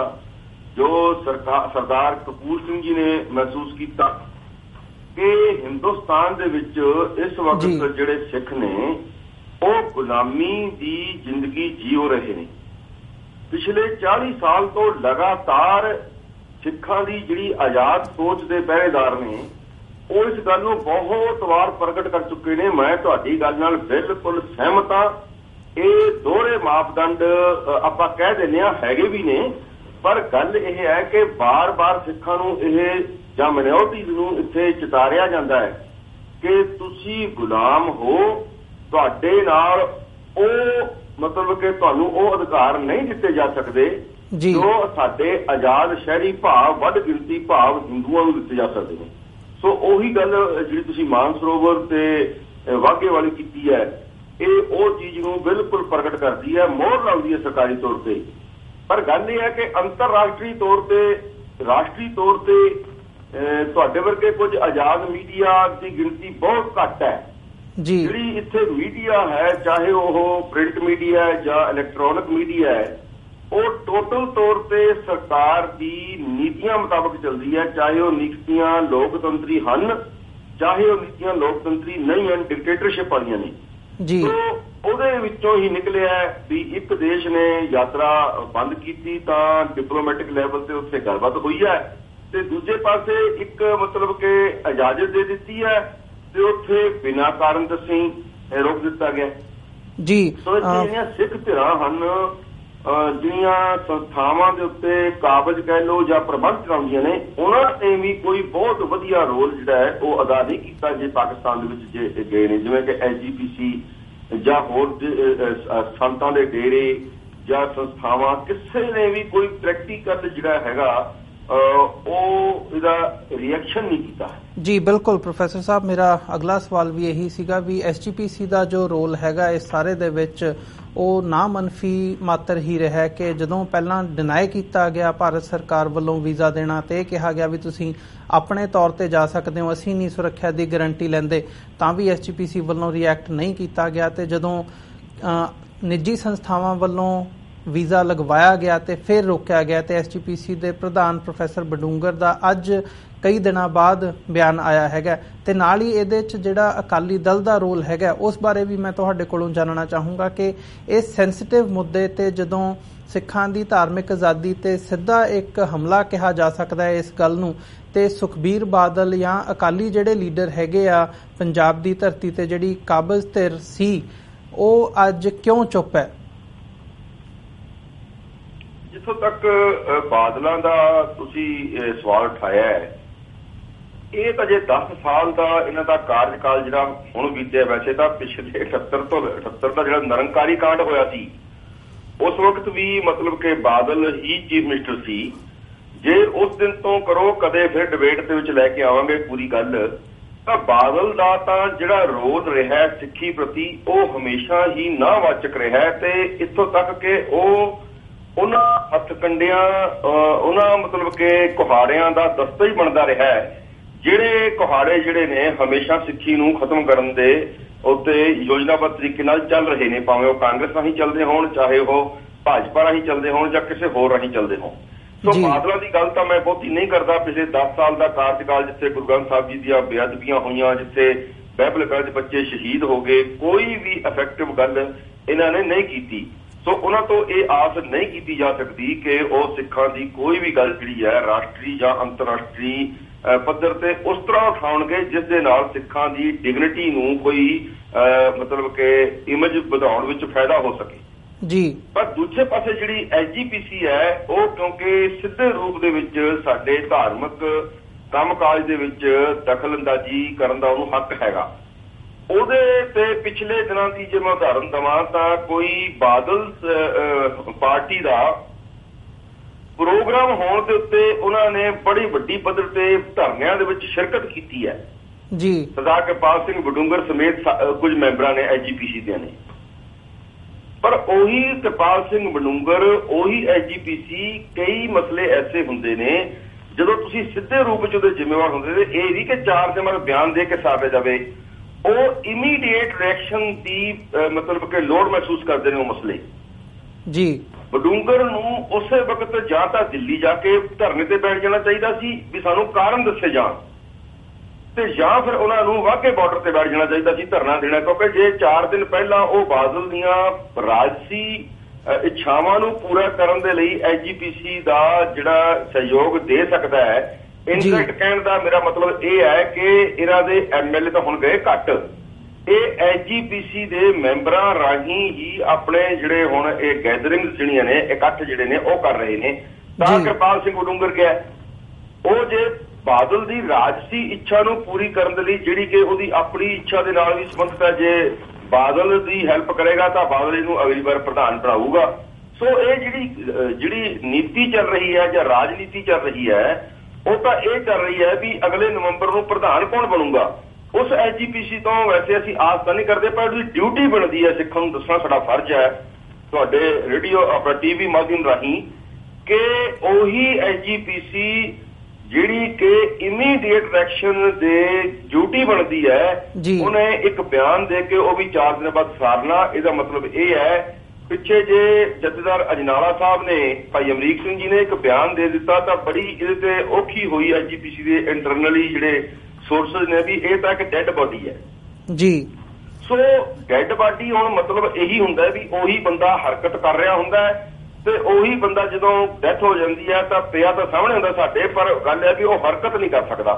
ਜੋ ਸਰਦਾਰ ਕਪੂਰ ਸਿੰਘ ਜੀ ਨੇ ਮਹਿਸੂਸ ਕੀਤਾ ਕਿ ਹਿੰਦੁਸਤਾਨ ਦੇ ਵਿੱਚ ਇਸ ਵਕਤ ਜਿਹੜੇ ਸਿੱਖ ਨੇ ਉਹ ਗੁਲਾਮੀ ਦੀ ਜ਼ਿੰਦਗੀ ਜੀਓ ਰਹੇ ਨੇ। ਪਿਛਲੇ 40 ਸਾਲ ਤੋਂ ਲਗਾਤਾਰ ਸਿੱਖਾਂ ਦੀ ਜਿਹੜੀ ਆਜ਼ਾਦ ਸੋਚ ਦੇ ਪਹਿਰੇਦਾਰ ਨੇ ਉਹ ਇਸ ਗੱਲ ਨੂੰ ਬਹੁਤ ਵਾਰ ਪ੍ਰਗਟ ਕਰ ਚੁੱਕੇ ਨੇ। ਮੈਂ ਤੁਹਾਡੀ ਗੱਲ ਨਾਲ ਬਿਲਕੁਲ ਸਹਿਮਤ ਹਾਂ। ਇਹ ਦੋਹਰੇ ਮਾਪਦੰਡ ਆਪਾਂ ਕਹਿ ਦਿੰਦੇ ਹਾਂ ਹੈਗੇ ਵੀ ਨੇ, ਪਰ ਗੱਲ ਇਹ ਹੈ ਕਿ ਬਾਰ-ਬਾਰ ਸਿੱਖਾਂ ਨੂੰ ਇਹ ਜਾਂ ਮਾਈਨੋਰਟੀਜ਼ ਨੂੰ ਇੱਥੇ ਚਿਤਾਰਿਆ ਜਾਂਦਾ ਹੈ ਕਿ ਤੁਸੀਂ ਗੁਲਾਮ ਹੋ, ਤੁਹਾਡੇ ਨਾਲ ਉਹ ਮਤਲਬ ਕਿ ਤੁਹਾਨੂੰ ਉਹ ਅਧਿਕਾਰ ਨਹੀਂ ਦਿੱਤੇ ਜਾ ਸਕਦੇ ਜੋ ਸਾਡੇ ਆਜ਼ਾਦ ਸ਼ਹਿਰੀ ਭਾਵ ਵੱਧ ਗਿਣਤੀ ਭਾਵ ਹਿੰਦੂਆਂ ਨੂੰ ਦਿੱਤੇ ਜਾ ਸਕਦੇ ਨੇ। ਸੋ ਉਹੀ ਗੱਲ ਜਿਹੜੀ ਤੁਸੀਂ ਮਾਨਸਰੋਵਰ ਤੇ ਵਾਘੇ ਵਾਲੀ ਕੀਤੀ ਹੈ, ਇਹ ਉਹ ਚੀਜ਼ ਨੂੰ ਬਿਲਕੁਲ ਪ੍ਰਗਟ ਕਰਦੀ ਹੈ, ਮੋਹਰ ਲਾਉਂਦੀ ਹੈ ਸਰਕਾਰੀ ਤੌਰ ਤੇ। ਪਰ ਗੱਲ ਇਹ ਹੈ ਕਿ ਅੰਤਰਰਾਸ਼ਟਰੀ ਤੌਰ ਤੇ, ਰਾਸ਼ਟਰੀ ਤੌਰ ਤੇ ਤੁਹਾਡੇ ਵਰਗੇ ਕੁਝ ਆਜ਼ਾਦ ਮੀਡੀਆ ਦੀ ਗਿਣਤੀ ਬਹੁਤ ਘੱਟ ਹੈ। ਜਿਹੜੀ ਇੱਥੇ ਮੀਡੀਆ ਹੈ, ਚਾਹੇ ਉਹ ਪ੍ਰਿੰਟ ਮੀਡੀਆ ਹੈ ਜਾਂ ਇਲੈਕਟ੍ਰੋਨਿਕ ਮੀਡੀਆ ਹੈ, ਉਹ ਟੋਟਲ ਤੌਰ ਤੇ ਸਰਕਾਰ ਦੀ ਨੀਤੀਆਂ ਮੁਤਾਬਕ ਚੱਲਦੀ ਹੈ। ਚਾਹੇ ਉਹ ਨੀਤੀਆਂ ਲੋਕਤੰਤਰੀ ਹਨ, ਚਾਹੇ ਉਹ ਨੀਤੀਆਂ ਲੋਕਤੰਤਰੀ ਨਹੀਂ ਹਨ, ਡਿਕਟੇਟਰਸ਼ਿਪ ਵਾਲੀਆਂ ਨੇ। ਉਹਦੇ ਵਿੱਚੋਂ ਹੀ ਨਿਕਲਿਆ ਵੀ ਇੱਕ ਦੇਸ਼ ਨੇ ਯਾਤਰਾ ਬੰਦ ਕੀਤੀ ਤਾਂ ਡਿਪਲੋਮੈਟਿਕ ਲੈਵਲ ਤੇ ਉੱਥੇ ਗੱਲਬਾਤ ਹੋਈ ਹੈ, ਤੇ ਦੂਜੇ ਪਾਸੇ ਇੱਕ ਮਤਲਬ ਕਿ ਇਜਾਜ਼ਤ ਦੇ ਦਿੱਤੀ ਹੈ ਤੇ ਉੱਥੇ ਬਿਨਾਂ ਕਾਰਨ ਦੱਸੀ ਰੋਕ ਦਿੱਤਾ ਗਿਆ। ਸੋ ਜਿਹੜੀਆਂ ਸਿੱਖ ਧਿਰਾਂ ਹਨ, ਜਿਹੜੀਆਂ ਸੰਸਥਾਵਾਂ ਦੇ ਉੱਤੇ ਕਾਬਜ਼ ਕਹਿ ਲਓ ਜਾਂ ਪ੍ਰਬੰਧ ਚਲਾਉਂਦੀਆਂ ਨੇ, ਉਹਨਾਂ ਨੇ ਵੀ ਕੋਈ ਬਹੁਤ ਵਧੀਆ ਰੋਲ ਜਿਹੜਾ ਹੈ ਉਹ ਅਦਾ ਨਹੀਂ ਕੀਤਾ ਜੇ ਪਾਕਿਸਤਾਨ ਦੇ ਵਿੱਚ ਜੇ ਗਏ ਨੇ। ਜਿਵੇਂ ਕਿ SGPC ਜਾਂ ਹੋਰ ਸੰਤਾਂ ਦੇ ਡੇਰੇ ਜਾਂ ਸੰਸਥਾਵਾਂ, ਕਿਸੇ ਨੇ ਵੀ ਕੋਈ ਪ੍ਰੈਕਟੀਕਲ ਜਿਹੜਾ ਹੈਗਾ ਉਹ ਇਹਦਾ ਰਿਐਕਸ਼ਨ ਨਹੀਂ ਕੀਤਾ। ਜੀ ਬਿਲਕੁਲ ਪ੍ਰੋਫੈਸਰ ਸਾਹਿਬ, ਮੇਰਾ ਅਗਲਾ ਸਵਾਲ ਵੀ ਇਹੀ ਸੀਗਾ ਵੀ SGPC ਦਾ ਜੋ ਰੋਲ ਹੈਗਾ ਇਸ ਸਾਰੇ ਦੇ ਵਿੱਚ ਉਹ ਨਾ ਮੰਨਫੀ ਮਾਤਰ ਹੀ ਰਿਹਾ ਕਿ ਜਦੋਂ ਪਹਿਲਾਂ ਡਿਨਾਈ ਕੀਤਾ ਗਿਆ ਭਾਰਤ ਸਰਕਾਰ ਵੱਲੋਂ ਵੀਜ਼ਾ ਦੇਣਾ ਤੇ ਇਹ ਕਿਹਾ ਗਿਆ ਵੀ ਤੁਸੀਂ ਆਪਣੇ ਤੌਰ ਤੇ ਜਾ ਸਕਦੇ ਹੋ, ਅਸੀਂ ਨਹੀਂ ਸੁਰੱਖਿਆ ਦੀ ਗਾਰੰਟੀ ਲੈਂਦੇ, ਤਾਂ ਵੀ SGPC ਵੱਲੋਂ ਰਿਐਕਟ ਨਹੀਂ ਕੀਤਾ ਗਿਆ। ਤੇ ਜਦੋਂ ਨਿੱਜੀ ਸੰਸਥਾਵਾਂ ਵੱਲੋਂ ਵੀਜ਼ਾ ਲਗਵਾਇਆ ਗਿਆ ਤੇ ਫਿਰ ਰੋਕਿਆ ਗਿਆ ਤੇ SGPC ਦੇ ਪ੍ਰਧਾਨ ਪ੍ਰੋਫੈਸਰ ਬਡੂੰਗਰ ਦਾ ਅੱਜ ਕਈ ਦਿਨਾਂ ਬਾਅਦ ਬਿਆਨ ਆਇਆ ਹੈਗਾ। ਤੇ ਨਾਲ ਹੀ ਇਹਦੇ 'ਚ ਜਿਹੜਾ ਅਕਾਲੀ ਦਲ ਦਾ ਰੋਲ ਹੈਗਾ ਉਸ ਬਾਰੇ ਵੀ ਮੈਂ ਤੁਹਾਡੇ ਕੋਲੋਂ ਜਾਣਨਾ ਚਾਹੂੰਗਾ ਕਿ ਇਸ ਸੈਂਸਿਟਿਵ ਮੁੱਦੇ ਤੇ ਜਦੋਂ ਸਿੱਖਾਂ ਦੀ ਧਾਰਮਿਕ ਆਜ਼ਾਦੀ ਤੇ ਸਿੱਧਾ ਇੱਕ ਹਮਲਾ ਕਿਹਾ ਜਾ ਸਕਦਾ ਹੈ ਇਸ ਗੱਲ ਨੂੰ, ਤੇ ਸੁਖਬੀਰ ਬਾਦਲ ਜਾਂ ਅਕਾਲੀ ਜਿਹੜੇ ਲੀਡਰ ਹੈਗੇ ਆ ਪੰਜਾਬ ਦੀ ਧਰਤੀ ਤੇ ਜਿਹੜੀ ਕਾਬਜ਼ ਧਿਰ ਸੀ, ਉਹ ਅੱਜ ਕਿਉਂ ਚੁੱਪ ਹੈ? ਜਿੱਥੋਂ ਤੱਕ ਬਾਦਲਾਂ ਦਾ ਤੁਸੀਂ ਸਵਾਲ ਉਠਾਇਆ ਹੈ, ਇਹ ਤਾਂ ਜੇ 10 ਸਾਲ ਦਾ ਇਹਨਾਂ ਦਾ ਕਾਰਜਕਾਲ ਜਿਹੜਾ ਹੁਣ ਬੀਤਿਆ, ਵੈਸੇ ਤਾਂ ਪਿਛਲੇ 78 ਦਾ ਜਿਹੜਾ ਨਿਰੰਕਾਰੀ ਕਾਂਡ ਹੋਇਆ ਸੀ ਉਸ ਵਕਤ ਵੀ ਮਤਲਬ ਕਿ ਬਾਦਲ ਹੀ ਚੀਫ ਮਿਨਿਸਟਰ ਸੀ। ਜੇ ਉਸ ਦਿਨ ਤੋਂ ਕਰੋ, ਕਦੇ ਫਿਰ ਡਿਬੇਟ ਦੇ ਵਿੱਚ ਲੈ ਕੇ ਆਵਾਂਗੇ ਪੂਰੀ ਗੱਲ, ਤਾਂ ਬਾਦਲ ਦਾ ਤਾਂ ਜਿਹੜਾ ਰੋਲ ਰਿਹਾ ਸਿੱਖੀ ਪ੍ਰਤੀ ਉਹ ਹਮੇਸ਼ਾ ਹੀ ਨਾਵਾਚਕ ਰਿਹਾ। ਤੇ ਇੱਥੋਂ ਤੱਕ ਕਿ ਉਹ ਉਹਨਾਂ ਹੱਥਕੰਡਿਆਂ, ਉਹਨਾਂ ਮਤਲਬ ਕਿ ਕੁਹਾੜਿਆਂ ਦਾ ਦਸਤਾ ਹੀ ਬਣਦਾ ਰਿਹਾ, ਜਿਹੜੇ ਕੁਹਾੜੇ ਜਿਹੜੇ ਨੇ ਹਮੇਸ਼ਾ ਸਿੱਖੀ ਨੂੰ ਖਤਮ ਕਰਨ ਦੇ ਉੱਤੇ ਯੋਜਨਾਬੱਧ ਤਰੀਕੇ ਨਾਲ ਚੱਲ ਰਹੇ ਨੇ, ਭਾਵੇਂ ਉਹ ਕਾਂਗਰਸ ਰਾਹੀਂ ਚੱਲਦੇ ਹੋਣ, ਚਾਹੇ ਉਹ ਭਾਜਪਾ ਰਾਹੀਂ ਚੱਲਦੇ ਹੋਣ ਜਾਂ ਕਿਸੇ ਹੋਰ ਰਾਹੀਂ ਚੱਲਦੇ ਹੋਣ। ਸੋ ਬਾਦਲਾਂ ਦੀ ਗੱਲ ਤਾਂ ਮੈਂ ਬਹੁਤੀ ਨਹੀਂ ਕਰਦਾ। ਪਿਛਲੇ 10 ਸਾਲ ਦਾ ਕਾਰਜਕਾਲ ਜਿੱਥੇ ਗੁਰੂ ਗ੍ਰੰਥ ਸਾਹਿਬ ਜੀ ਦੀਆਂ ਬੇਅਦਬੀਆਂ ਹੋਈਆਂ, ਜਿੱਥੇ ਬਾਈਬਲ ਦੇ ਬੱਚੇ ਸ਼ਹੀਦ ਹੋ ਗਏ, ਕੋਈ ਵੀ ਇਫੈਕਟਿਵ ਗੱਲ ਇਹਨਾਂ ਨੇ ਨਹੀਂ ਕੀਤੀ। ਸੋ ਉਹਨਾਂ ਤੋਂ ਇਹ ਆਸ ਨਹੀਂ ਕੀਤੀ ਜਾ ਸਕਦੀ ਕਿ ਉਹ ਸਿੱਖਾਂ ਦੀ ਕੋਈ ਵੀ ਗੱਲ ਜਿਹੜੀ ਹੈ ਰਾਸ਼ਟਰੀ ਜਾਂ ਅੰਤਰਰਾਸ਼ਟਰੀ ਪੱਧਰ ਤੇ ਉਸ ਤਰ੍ਹਾਂ ਉਠਾਉਣਗੇ ਜਿਸ ਦੇ ਨਾਲ ਸਿੱਖਾਂ ਦੀ ਡਿਗਨਿਟੀ ਨੂੰ ਕੋਈ ਮਤਲਬ ਕਿ ਇਮੇਜ ਵਧਾਉਣ ਵਿੱਚ ਫਾਇਦਾ ਹੋ ਸਕੇ ਜੀ। ਪਰ ਦੂਜੇ ਪਾਸੇ ਜਿਹੜੀ ਐਸਜੀਪੀਸੀ ਹੈ ਉਹ ਕਿਉਂਕਿ ਸਿੱਧੇ ਰੂਪ ਦੇ ਵਿੱਚ ਸਾਡੇ ਧਾਰਮਿਕ ਕੰਮਕਾਜ ਦੇ ਵਿੱਚ ਦਖਲ ਅੰਦਾਜ਼ੀ ਕਰਨ ਦਾ ਉਹਨੂੰ ਹੱਕ ਹੈਗਾ। ਉਹਦੇ ਤੇ ਪਿਛਲੇ ਦਿਨਾਂ ਦੀ ਜੇ ਮੈਂ ਉਦਾਹਰਨ ਦੇਵਾਂ ਤਾਂ ਕੋਈ ਬਾਦਲ ਪਾਰਟੀ ਦਾ ਪ੍ਰੋਗਰਾਮ ਹੋਣ ਦੇ ਉੱਤੇ ਉਹਨਾਂ ਨੇ ਬੜੀ ਵੱਡੀ ਪੱਧਰ ਤੇ ਧਰਨਿਆਂ ਦੇ ਵਿੱਚ ਸ਼ਿਰਕਤ ਕੀਤੀ ਹੈ ਜੀ। ਸਰਦਾਰ ਕਿਰਪਾਲ ਸਿੰਘ ਬਡੂੰਗਰ ਸਮੇਤ ਕੁਝ ਮੈਂਬਰਾਂ ਨੇ ਐਸਜੀਪੀਸੀ ਦੇ ਨੇ। ਪਰ ਉਹੀ ਕਿਰਪਾਲ ਸਿੰਘ ਬਡੂੰਗਰ, ਉਹੀ ਐਸਜੀਪੀਸੀ, ਕਈ ਮਸਲੇ ਐਸੇ ਹੁੰਦੇ ਨੇ ਜਦੋਂ ਤੁਸੀਂ ਸਿੱਧੇ ਰੂਪ ਚ ਉਹਦੇ ਜ਼ਿੰਮੇਵਾਰ ਹੁੰਦੇ ਨੇ। ਇਹ ਨਹੀਂ ਕਿ 4 ਦਿਨ ਬਿਆਨ ਦੇ ਕੇ ਸਾਰਿਆ ਜਾਵੇ, ਉਹ ਇਮੀਡੀਏਟ ਰਿਐਕਸ਼ਨ ਦੀ ਮਤਲਬ ਕਿ ਲੋੜ ਮਹਿਸੂਸ ਕਰਦੇ ਨੇ ਉਹ ਮਸਲੇ ਜੀ। ਬਡੂੰਗਰ ਨੂੰ ਉਸੇ ਵਕਤ ਜਾਂ ਤਾਂ ਦਿੱਲੀ ਜਾ ਕੇ ਧਰਨੇ ਤੇ ਬੈਠ ਜਾਣਾ ਚਾਹੀਦਾ ਸੀ ਵੀ ਸਾਨੂੰ ਕਾਰਨ ਦੱਸੇ ਜਾਣ, ਤੇ ਜਾਂ ਫਿਰ ਉਹਨਾਂ ਨੂੰ ਵਾਘੇ ਬਾਰਡਰ ਤੇ ਬੈਠ ਜਾਣਾ ਚਾਹੀਦਾ ਸੀ ਧਰਨਾ ਦੇਣਾ। ਕਿਉਂਕਿ ਜੇ 4 ਦਿਨ ਪਹਿਲਾਂ ਉਹ ਬਾਦਲ ਦੀਆਂ ਰਾਜਸੀ ਇੱਛਾਵਾਂ ਨੂੰ ਪੂਰਾ ਕਰਨ ਦੇ ਲਈ ਐਸਜੀਪੀਸੀ ਦਾ ਜਿਹੜਾ ਸਹਿਯੋਗ ਦੇ ਸਕਦਾ ਹੈ, ਇਨਫੈਕਟ ਕਹਿਣ ਦਾ ਮੇਰਾ ਮਤਲਬ ਇਹ ਹੈ ਕਿ ਇਹਨਾਂ ਦੇ ਐਮਐਲਏ ਤਾਂ ਹੁਣ ਗਏ ਘੱਟ, ਇਹ ਐਸਜੀਪੀਸੀ ਦੇ ਮੈਂਬਰਾਂ ਰਾਹੀਂ ਹੀ ਆਪਣੇ ਜਿਹੜੇ ਹੁਣ ਇਹ ਗੈਦਰਿੰਗਸ ਜਿਹੜੀਆਂ ਨੇ, ਇਕੱਠ ਜਿਹੜੇ ਨੇ ਉਹ ਕਰ ਰਹੇ ਨੇ। ਤਾਂ ਕਿਰਪਾਲ ਸਿੰਘ ਬਡੂੰਗਰ ਗਿਆ, ਉਹ ਜੇ ਬਾਦਲ ਦੀ ਰਾਜਸੀ ਇੱਛਾ ਨੂੰ ਪੂਰੀ ਕਰਨ ਦੇ ਲਈ, ਜਿਹੜੀ ਕਿ ਉਹਦੀ ਆਪਣੀ ਇੱਛਾ ਦੇ ਨਾਲ ਵੀ ਸੰਬੰਧਿਤ ਹੈ, ਜੇ ਬਾਦਲ ਦੀ ਹੈਲਪ ਕਰੇਗਾ ਤਾਂ ਬਾਦਲ ਇਹਨੂੰ ਅਗਲੀ ਵਾਰ ਪ੍ਰਧਾਨ ਬਣਾਊਗਾ। ਸੋ ਇਹ ਜਿਹੜੀ ਨੀਤੀ ਚੱਲ ਰਹੀ ਹੈ ਜਾਂ ਰਾਜਨੀਤੀ ਚੱਲ ਰਹੀ ਹੈ, ਉਹ ਤਾਂ ਇਹ ਚੱਲ ਰਹੀ ਹੈ ਵੀ ਅਗਲੇ ਨਵੰਬਰ ਨੂੰ ਪ੍ਰਧਾਨ ਕੌਣ ਬਣੂਗਾ। ਉਸ ਐਸਜੀਪੀਸੀ ਤੋਂ ਵੈਸੇ ਅਸੀਂ ਆਸ ਤਾਂ ਨਹੀਂ ਕਰਦੇ, ਪਰ ਉਹਦੀ ਡਿਊਟੀ ਬਣਦੀ ਹੈ ਸਿੱਖਾਂ ਨੂੰ ਦੱਸਣਾ ਸਾਡਾ ਫਰਜ਼ ਹੈ ਤੁਹਾਡੇ ਰੇਡੀਓ ਆਪਣਾ ਟੀਵੀ ਮਾਧਿਅਮ ਰਾਹੀਂ ਕਿ ਉਹੀ ਐਸਜੀਪੀਸੀ ਜਿਹੜੀ ਕਿ ਇਮੀਡੀਏਟ ਐਕਸ਼ਨ ਦੇ ਡਿਊਟੀ ਬਣਦੀ ਹੈ, ਉਹਨੇ ਇੱਕ ਬਿਆਨ ਦੇ ਕੇ ਉਹ ਵੀ 4 ਦਿਨ ਬਾਅਦ ਸਾਰਨਾ। ਇਹਦਾ ਮਤਲਬ ਇਹ ਹੈ, ਪਿੱਛੇ ਜੇ ਜਥੇਦਾਰ ਅਜਨਾਲਾ ਸਾਹਿਬ ਨੇ, ਭਾਈ ਅਮਰੀਕ ਸਿੰਘ ਜੀ ਨੇ ਇੱਕ ਬਿਆਨ ਦੇ ਦਿੱਤਾ ਤਾਂ ਬੜੀ ਇਹਦੇ ਤੇ ਔਖੀ ਹੋਈ ਐਸਜੀਪੀਸੀ ਦੇ ਇੰਟਰਨਲੀ ਜਿਹੜੇ ਸੋਰਸਸ ਨੇ ਵੀ ਇਹ ਤਾਂ ਇੱਕ ਡੈਡ ਬਾਡੀ ਹੈ ਜੀ। ਸੋ ਡੈਡ ਬਾਡੀ ਹੁਣ ਮਤਲਬ ਇਹੀ ਹੁੰਦਾ ਵੀ ਉਹੀ ਬੰਦਾ ਹਰਕਤ ਕਰ ਰਿਹਾ ਹੁੰਦਾ ਹੈ ਤੇ ਉਹੀ ਬੰਦਾ ਜਦੋਂ ਡੈਥ ਹੋ ਜਾਂਦੀ ਹੈ ਤਾਂ ਪਿਆ ਤਾਂ ਸਾਹਮਣੇ ਹੁੰਦਾ ਸਾਡੇ, ਪਰ ਗੱਲ ਹੈ ਵੀ ਉਹ ਹਰਕਤ ਨਹੀਂ ਕਰ ਸਕਦਾ।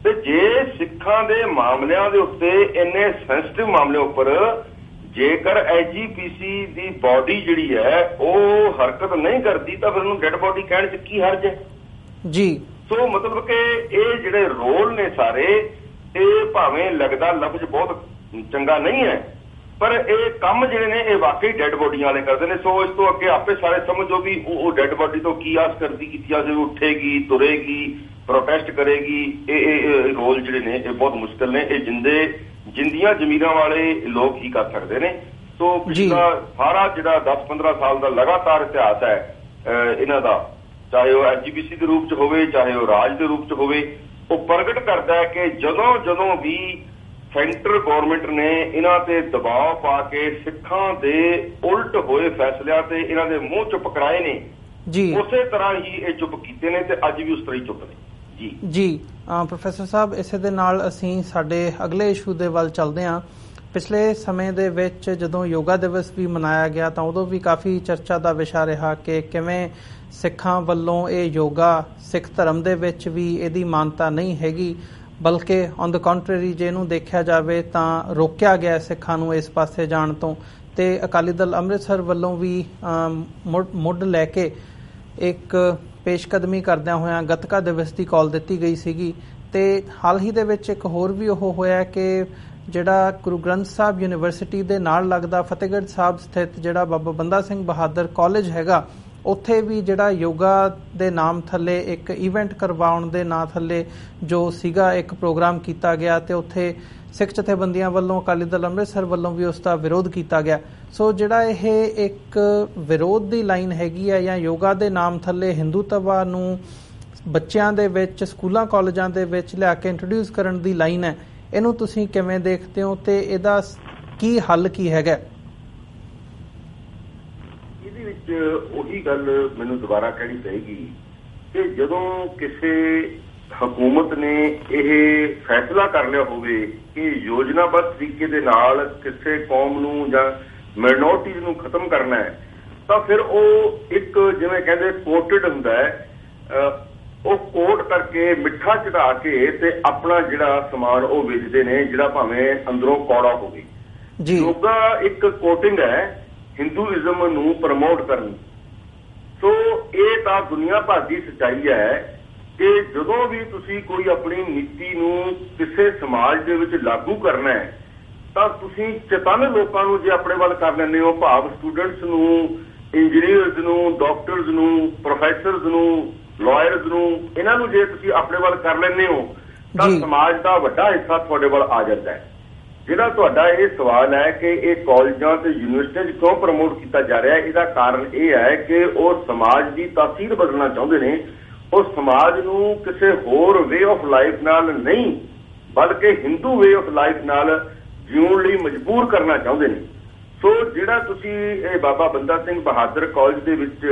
ਤੇ ਜੇ ਸਿੱਖਾਂ ਦੇ ਮਾਮਲਿਆਂ ਦੇ ਉੱਤੇ ਇੰਨੇ ਸੈਂਸਿਟਿਵ ਮਾਮਲੇ ਉੱਪਰ ਜੇਕਰ ਐਸਜੀਪੀਸੀ ਦੀ ਬਾਡੀ ਜਿਹੜੀ ਹੈ ਉਹ ਹਰਕਤ ਨਹੀਂ ਕਰਦੀ ਤਾਂ ਫਿਰ ਉਹਨੂੰ ਡੈਡ ਬਾਡੀ ਕਹਿਣ 'ਚ ਕੀ ਹਰਜ ਹੈ ਜੀ। ਸੋ ਮਤਲਬ ਕਿ ਇਹ ਜਿਹੜੇ ਰੋਲ ਨੇ ਸਾਰੇ, ਇਹ ਭਾਵੇਂ ਲੱਗਦਾ ਲਫ਼ਜ਼ ਬਹੁਤ ਚੰਗਾ ਨਹੀਂ ਹੈ, ਪਰ ਇਹ ਕੰਮ ਜਿਹੜੇ ਨੇ ਇਹ ਵਾਕਈ ਡੈਡ ਬੋਡੀਆਂ ਵਾਲੇ ਕਰਦੇ ਨੇ। ਸੋ ਇਸ ਤੋਂ ਅੱਗੇ ਆਪੇ ਸਾਰੇ ਸਮਝੋ ਵੀ ਉਹ ਡੈਡ ਬੋਡੀ ਤੋਂ ਕੀ ਆਸ ਕੀਤੀ ਜਾਵੇ, ਉੱਠੇਗੀ, ਤੁਰੇਗੀ, ਪ੍ਰੋਟੈਸਟ ਕਰੇਗੀ। ਇਹ ਰੋਲ ਜਿਹੜੇ ਨੇ ਇਹ ਬਹੁਤ ਮੁਸ਼ਕਿਲ ਨੇ, ਇਹ ਜਿੰਦੀਆਂ ਜ਼ਮੀਰਾਂ ਵਾਲੇ ਲੋਕ ਹੀ ਕਰ ਸਕਦੇ ਨੇ। ਸੋ ਪਿਛਲਾ ਸਾਰਾ ਜਿਹੜਾ 10-15 ਸਾਲ ਦਾ ਲਗਾਤਾਰ ਇਤਿਹਾਸ ਹੈ ਇਹਨਾਂ ਦਾ, ਚਾਹੇ ਉਹ ਐਸਜੀਪੀਸੀ ਦੇ ਰੂਪ 'ਚ ਹੋਵੇ, ਚਾਹੇ ਉਹ ਰਾਜ ਦੇ ਰੂਪ 'ਚ ਹੋਵੇ, ਉਹ ਪ੍ਰਗਟ ਕਰਦਾ ਹੈ ਕਿ ਜਦੋਂ ਵੀ ਸੈਂਟਰ ਗੌਰਮੈਂਟ ਨੇ ਇਹਨਾਂ ਤੇ ਦਬਾਅ ਪਾ ਕੇ ਸਿੱਖਾਂ ਦੇ ਉਲਟ ਹੋਏ ਫੈਸਲਿਆਂ ਤੇ ਇਹਨਾਂ ਦੇ ਮੂੰਹ ਚੁੱਪ ਕਰਾਏ ਨੇ, ਉਸੇ ਤਰ੍ਹਾਂ ਹੀ ਇਹ ਚੁੱਪ ਕੀਤੇ ਨੇ ਤੇ ਅੱਜ ਵੀ ਉਸ ਤਰ੍ਹਾਂ ਹੀ ਚੁੱਪ ਨੇ ਜੀ। ਪ੍ਰੋਫੈਸਰ ਸਾਹਿਬ, ਇਸੇ ਦੇ ਨਾਲ ਅਸੀਂ ਸਾਡੇ ਅਗਲੇ ਇਸ਼ੂ ਦੇ ਵੱਲ ਚੱਲਦੇ ਹਾਂ। ਪਿਛਲੇ ਸਮੇਂ ਦੇ ਵਿੱਚ ਜਦੋਂ ਯੋਗਾ ਦਿਵਸ ਵੀ ਮਨਾਇਆ ਗਿਆ ਤਾਂ ਉਦੋਂ ਵੀ ਕਾਫੀ ਚਰਚਾ ਦਾ ਵਿਸ਼ਾ ਰਿਹਾ ਕਿ ਕਿਵੇਂ ਸਿੱਖਾਂ ਵੱਲੋਂ ਇਹ ਯੋਗਾ ਸਿੱਖ ਧਰਮ ਦੇ ਵਿੱਚ ਵੀ ਇਹਦੀ ਮਾਨਤਾ ਨਹੀਂ ਹੈਗੀ, ਬਲਕਿ ਔਨ ਦ ਕੰਟਰਰੀ ਜੇ ਇਹਨੂੰ ਦੇਖਿਆ ਜਾਵੇ ਤਾਂ ਰੋਕਿਆ ਗਿਆ ਸਿੱਖਾਂ ਨੂੰ ਇਸ ਪਾਸੇ ਜਾਣ ਤੋਂ। ਤੇ ਅਕਾਲੀ ਦਲ ਅੰਮ੍ਰਿਤਸਰ ਵੱਲੋਂ ਵੀ ਮੁੱਢ ਲੈ ਕੇ ਇੱਕ ਪੇਸ਼ਕਦਮੀ ਕਰਦਿਆਂ ਹੋਇਆਂ ਗੱਤਕਾ ਦਿਵਸ ਦੀ ਕਾਲ ਦਿੱਤੀ ਗਈ ਸੀਗੀ। ਤੇ ਹਾਲ ਹੀ ਦੇ ਵਿੱਚ ਇੱਕ ਹੋਰ ਵੀ ਉਹ ਹੋਇਆ ਕਿ ਜਿਹੜਾ ਗੁਰੂ ਗ੍ਰੰਥ ਸਾਹਿਬ ਯੂਨੀਵਰਸਿਟੀ ਦੇ ਨਾਲ ਲੱਗਦਾ ਫਤਿਹਗੜ੍ਹ ਸਾਹਿਬ ਸਥਿਤ ਜਿਹੜਾ ਬਾਬਾ ਬੰਦਾ ਸਿੰਘ ਬਹਾਦਰ ਕਾਲਜ ਹੈਗਾ, ਉੱਥੇ ਵੀ ਜਿਹੜਾ ਯੋਗਾ ਦੇ ਨਾਮ ਥੱਲੇ ਇੱਕ ਇਵੈਂਟ ਕਰਵਾਉਣ ਦੇ ਨਾਂ ਥੱਲੇ ਜੋ ਸੀਗਾ ਇੱਕ ਪ੍ਰੋਗਰਾਮ ਕੀਤਾ ਗਿਆ ਤੇ ਉੱਥੇ ਸਿੱਖ ਜਥੇਬੰਦੀਆਂ ਵੱਲੋਂ, ਅਕਾਲੀ ਦਲ ਅੰਮ੍ਰਿਤਸਰ ਵੱਲੋਂ ਵੀ ਉਸ ਦਾ ਵਿਰੋਧ ਕੀਤਾ ਗਿਆ। ਸੋ ਜਿਹੜਾ ਇਹ ਇੱਕ ਵਿਰੋਧ ਦੀ ਲਾਈਨ ਹੈਗੀ ਹੈ ਜਾਂ ਯੋਗਾ ਦੇ ਨਾਮ ਥੱਲੇ ਹਿੰਦੂਤਵਾ ਨੂੰ ਬੱਚਿਆਂ ਦੇ ਵਿੱਚ ਸਕੂਲਾਂ ਕਾਲਜਾਂ ਦੇ ਵਿੱਚ ਲਿਆ ਕੇ ਇੰਟਰੋਡਿਊਸ ਕਰਨ ਦੀ ਲਾਈਨ ਹੈ, ਇਹਨੂੰ ਤੁਸੀਂ ਕਿਵੇਂ ਦੇਖਦੇ ਹੋ ਤੇ ਇਹਦਾ ਕੀ ਹੱਲ ਕੀ ਹੈਗਾ? ਇਹਦੇ ਵਿੱਚ ਉਹੀ ਗੱਲ ਮੈਨੂੰ ਦੁਬਾਰਾ ਕਹਿਣੀ ਪਏਗੀ ਕਿ ਜਦੋਂ ਕਿਸੇ ਹਕੂਮਤ ਨੇ ਇਹ ਫੈਸਲਾ ਕਰ ਲਿਆ ਹੋਵੇ ਕਿ ਯੋਜਨਾਬੱਧ ਤਰੀਕੇ ਦੇ ਨਾਲ ਕਿਸੇ ਕੌਮ ਨੂੰ ਜਾਂ ਮਾਈਨੋਰਟੀਜ਼ ਨੂੰ ਖਤਮ ਕਰਨਾ ਹੈ, ਤਾਂ ਫਿਰ ਉਹ ਇੱਕ ਜਿਵੇਂ ਕਹਿੰਦੇ ਕੋਟਡ ਹੁੰਦਾ ਹੈ, ਉਹ ਕੋਟ ਕਰਕੇ ਮਿੱਠਾ ਚੜਾ ਕੇ ਤੇ ਆਪਣਾ ਜਿਹੜਾ ਸਮਾਨ ਉਹ ਵੇਚਦੇ ਨੇ, ਜਿਹੜਾ ਭਾਵੇਂ ਅੰਦਰੋਂ ਕੌੜਾ ਹੋਵੇ। ਯੋਗਾ ਇੱਕ ਕੋਟਿੰਗ ਹੈ ਹਿੰਦੂਇਜ਼ਮ ਨੂੰ ਪ੍ਰਮੋਟ ਕਰਨ। ਸੋ ਇਹ ਤਾਂ ਦੁਨੀਆ ਭਰ ਦੀ ਸੱਚਾਈ ਹੈ ਕਿ ਜਦੋਂ ਵੀ ਤੁਸੀਂ ਕੋਈ ਆਪਣੀ ਨੀਤੀ ਨੂੰ ਕਿਸੇ ਸਮਾਜ ਦੇ ਵਿੱਚ ਲਾਗੂ ਕਰਨਾ ਹੈ ਤਾਂ ਤੁਸੀਂ ਚੇਤਨ ਲੋਕਾਂ ਨੂੰ ਜੇ ਆਪਣੇ ਵੱਲ ਕਰ ਲੈਂਦੇ ਹੋ, ਭਾਵ ਸਟੂਡੈਂਟਸ ਨੂੰ, ਇੰਜੀਨੀਅਰਸ ਨੂੰ, ਡਾਕਟਰਸ ਨੂੰ, ਪ੍ਰੋਫੈਸਰਸ ਨੂੰ, ਲਾਇਰਸ ਨੂੰ, ਇਹਨਾਂ ਨੂੰ ਜੇ ਤੁਸੀਂ ਆਪਣੇ ਵੱਲ ਕਰ ਲੈਂਦੇ ਹੋ ਤਾਂ ਸਮਾਜ ਦਾ ਵੱਡਾ ਹਿੱਸਾ ਤੁਹਾਡੇ ਵੱਲ ਆ ਜਾਂਦਾ ਹੈ। ਜਿਹੜਾ ਤੁਹਾਡਾ ਇਹ ਸਵਾਲ ਹੈ ਕਿ ਇਹ ਕਾਲਜਾਂ ਤੇ ਯੂਨੀਵਰਸਿਟੀਆਂ 'ਚ ਕਿਉਂ ਪ੍ਰਮੋਟ ਕੀਤਾ ਜਾ ਰਿਹਾ, ਇਹਦਾ ਕਾਰਨ ਇਹ ਹੈ ਕਿ ਉਹ ਸਮਾਜ ਦੀ ਤਾਸੀਰ ਬਦਲਣਾ ਚਾਹੁੰਦੇ ਨੇ। ਉਹ ਸਮਾਜ ਨੂੰ ਕਿਸੇ ਹੋਰ ਵੇ ਆਫ ਲਾਈਫ ਨਾਲ ਨਹੀਂ ਬਲਕਿ ਹਿੰਦੂ ਵੇ ਆਫ ਲਾਈਫ ਨਾਲ ਜਿਉਣ ਲਈ ਮਜਬੂਰ ਕਰਨਾ ਚਾਹੁੰਦੇ ਨੇ। ਸੋ ਜਿਹੜਾ ਤੁਸੀਂ ਇਹ ਬਾਬਾ ਬੰਦਾ ਸਿੰਘ ਬਹਾਦਰ ਕਾਲਜ ਦੇ ਵਿੱਚ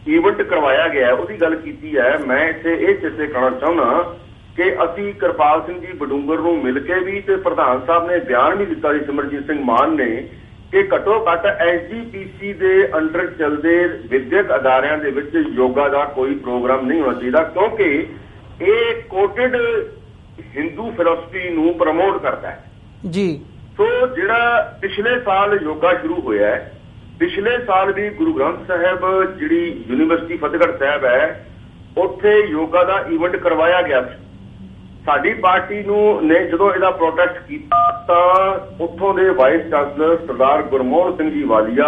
ਈਵੈਂਟ ਕਰਵਾਇਆ ਗਿਆ ਉਹਦੀ ਗੱਲ ਕੀਤੀ ਹੈ, ਮੈਂ ਇੱਥੇ ਇਹ ਚੇਤੇ ਕਰਨਾ ਚਾਹੁੰਦਾ ਕਿ ਅਸੀਂ ਕਿਰਪਾਲ ਸਿੰਘ ਜੀ ਬਡੂੰਗਰ ਨੂੰ ਮਿਲ ਕੇ ਵੀ ਤੇ ਪ੍ਰਧਾਨ ਸਾਹਿਬ ਨੇ ਬਿਆਨ ਵੀ ਦਿੱਤਾ ਸੀ ਸਿਮਰਜੀਤ ਸਿੰਘ ਮਾਨ ਨੇ ਕਿ ਘੱਟੋ ਘੱਟ SGPC ਦੇ ਅੰਡਰ ਚੱਲਦੇ ਵਿਦਿਅਕ ਅਦਾਰਿਆਂ ਦੇ ਵਿੱਚ ਯੋਗਾ ਦਾ ਕੋਈ ਪ੍ਰੋਗਰਾਮ ਨਹੀਂ ਹੋਣਾ ਚਾਹੀਦਾ, ਕਿਉਂਕਿ ਇਹ ਕੋਟਡ ਹਿੰਦੂ ਫਿਲਾਸਫੀ ਨੂੰ ਪ੍ਰਮੋਟ ਕਰਦਾ ਹੈ ਜੀ। ਸੋ ਜਿਹੜਾ ਪਿਛਲੇ ਸਾਲ ਯੋਗਾ ਸ਼ੁਰੂ ਹੋਇਆ ਹੈ, ਪਿਛਲੇ ਸਾਲ ਵੀ ਗੁਰੂ ਗ੍ਰੰਥ ਸਾਹਿਬ ਜਿਹੜੀ ਯੂਨੀਵਰਸਿਟੀ ਫਤਿਹਗੜ੍ਹ ਸਾਹਿਬ ਹੈ ਉੱਥੇ ਯੋਗਾ ਦਾ ਈਵੈਂਟ ਕਰਵਾਇਆ ਗਿਆ ਸੀ। ਸਾਡੀ ਪਾਰਟੀ ਨੂੰ ਨੇ ਜਦੋਂ ਇਹਦਾ ਪ੍ਰੋਟੈਸਟ ਕੀਤਾ ਤਾਂ ਉੱਥੋਂ ਦੇ ਵਾਈਸ ਚਾਂਸਲਰ ਸਰਦਾਰ ਗੁਰਮੋਹਨ ਸਿੰਘ ਜੀ ਵਾਲੀਆ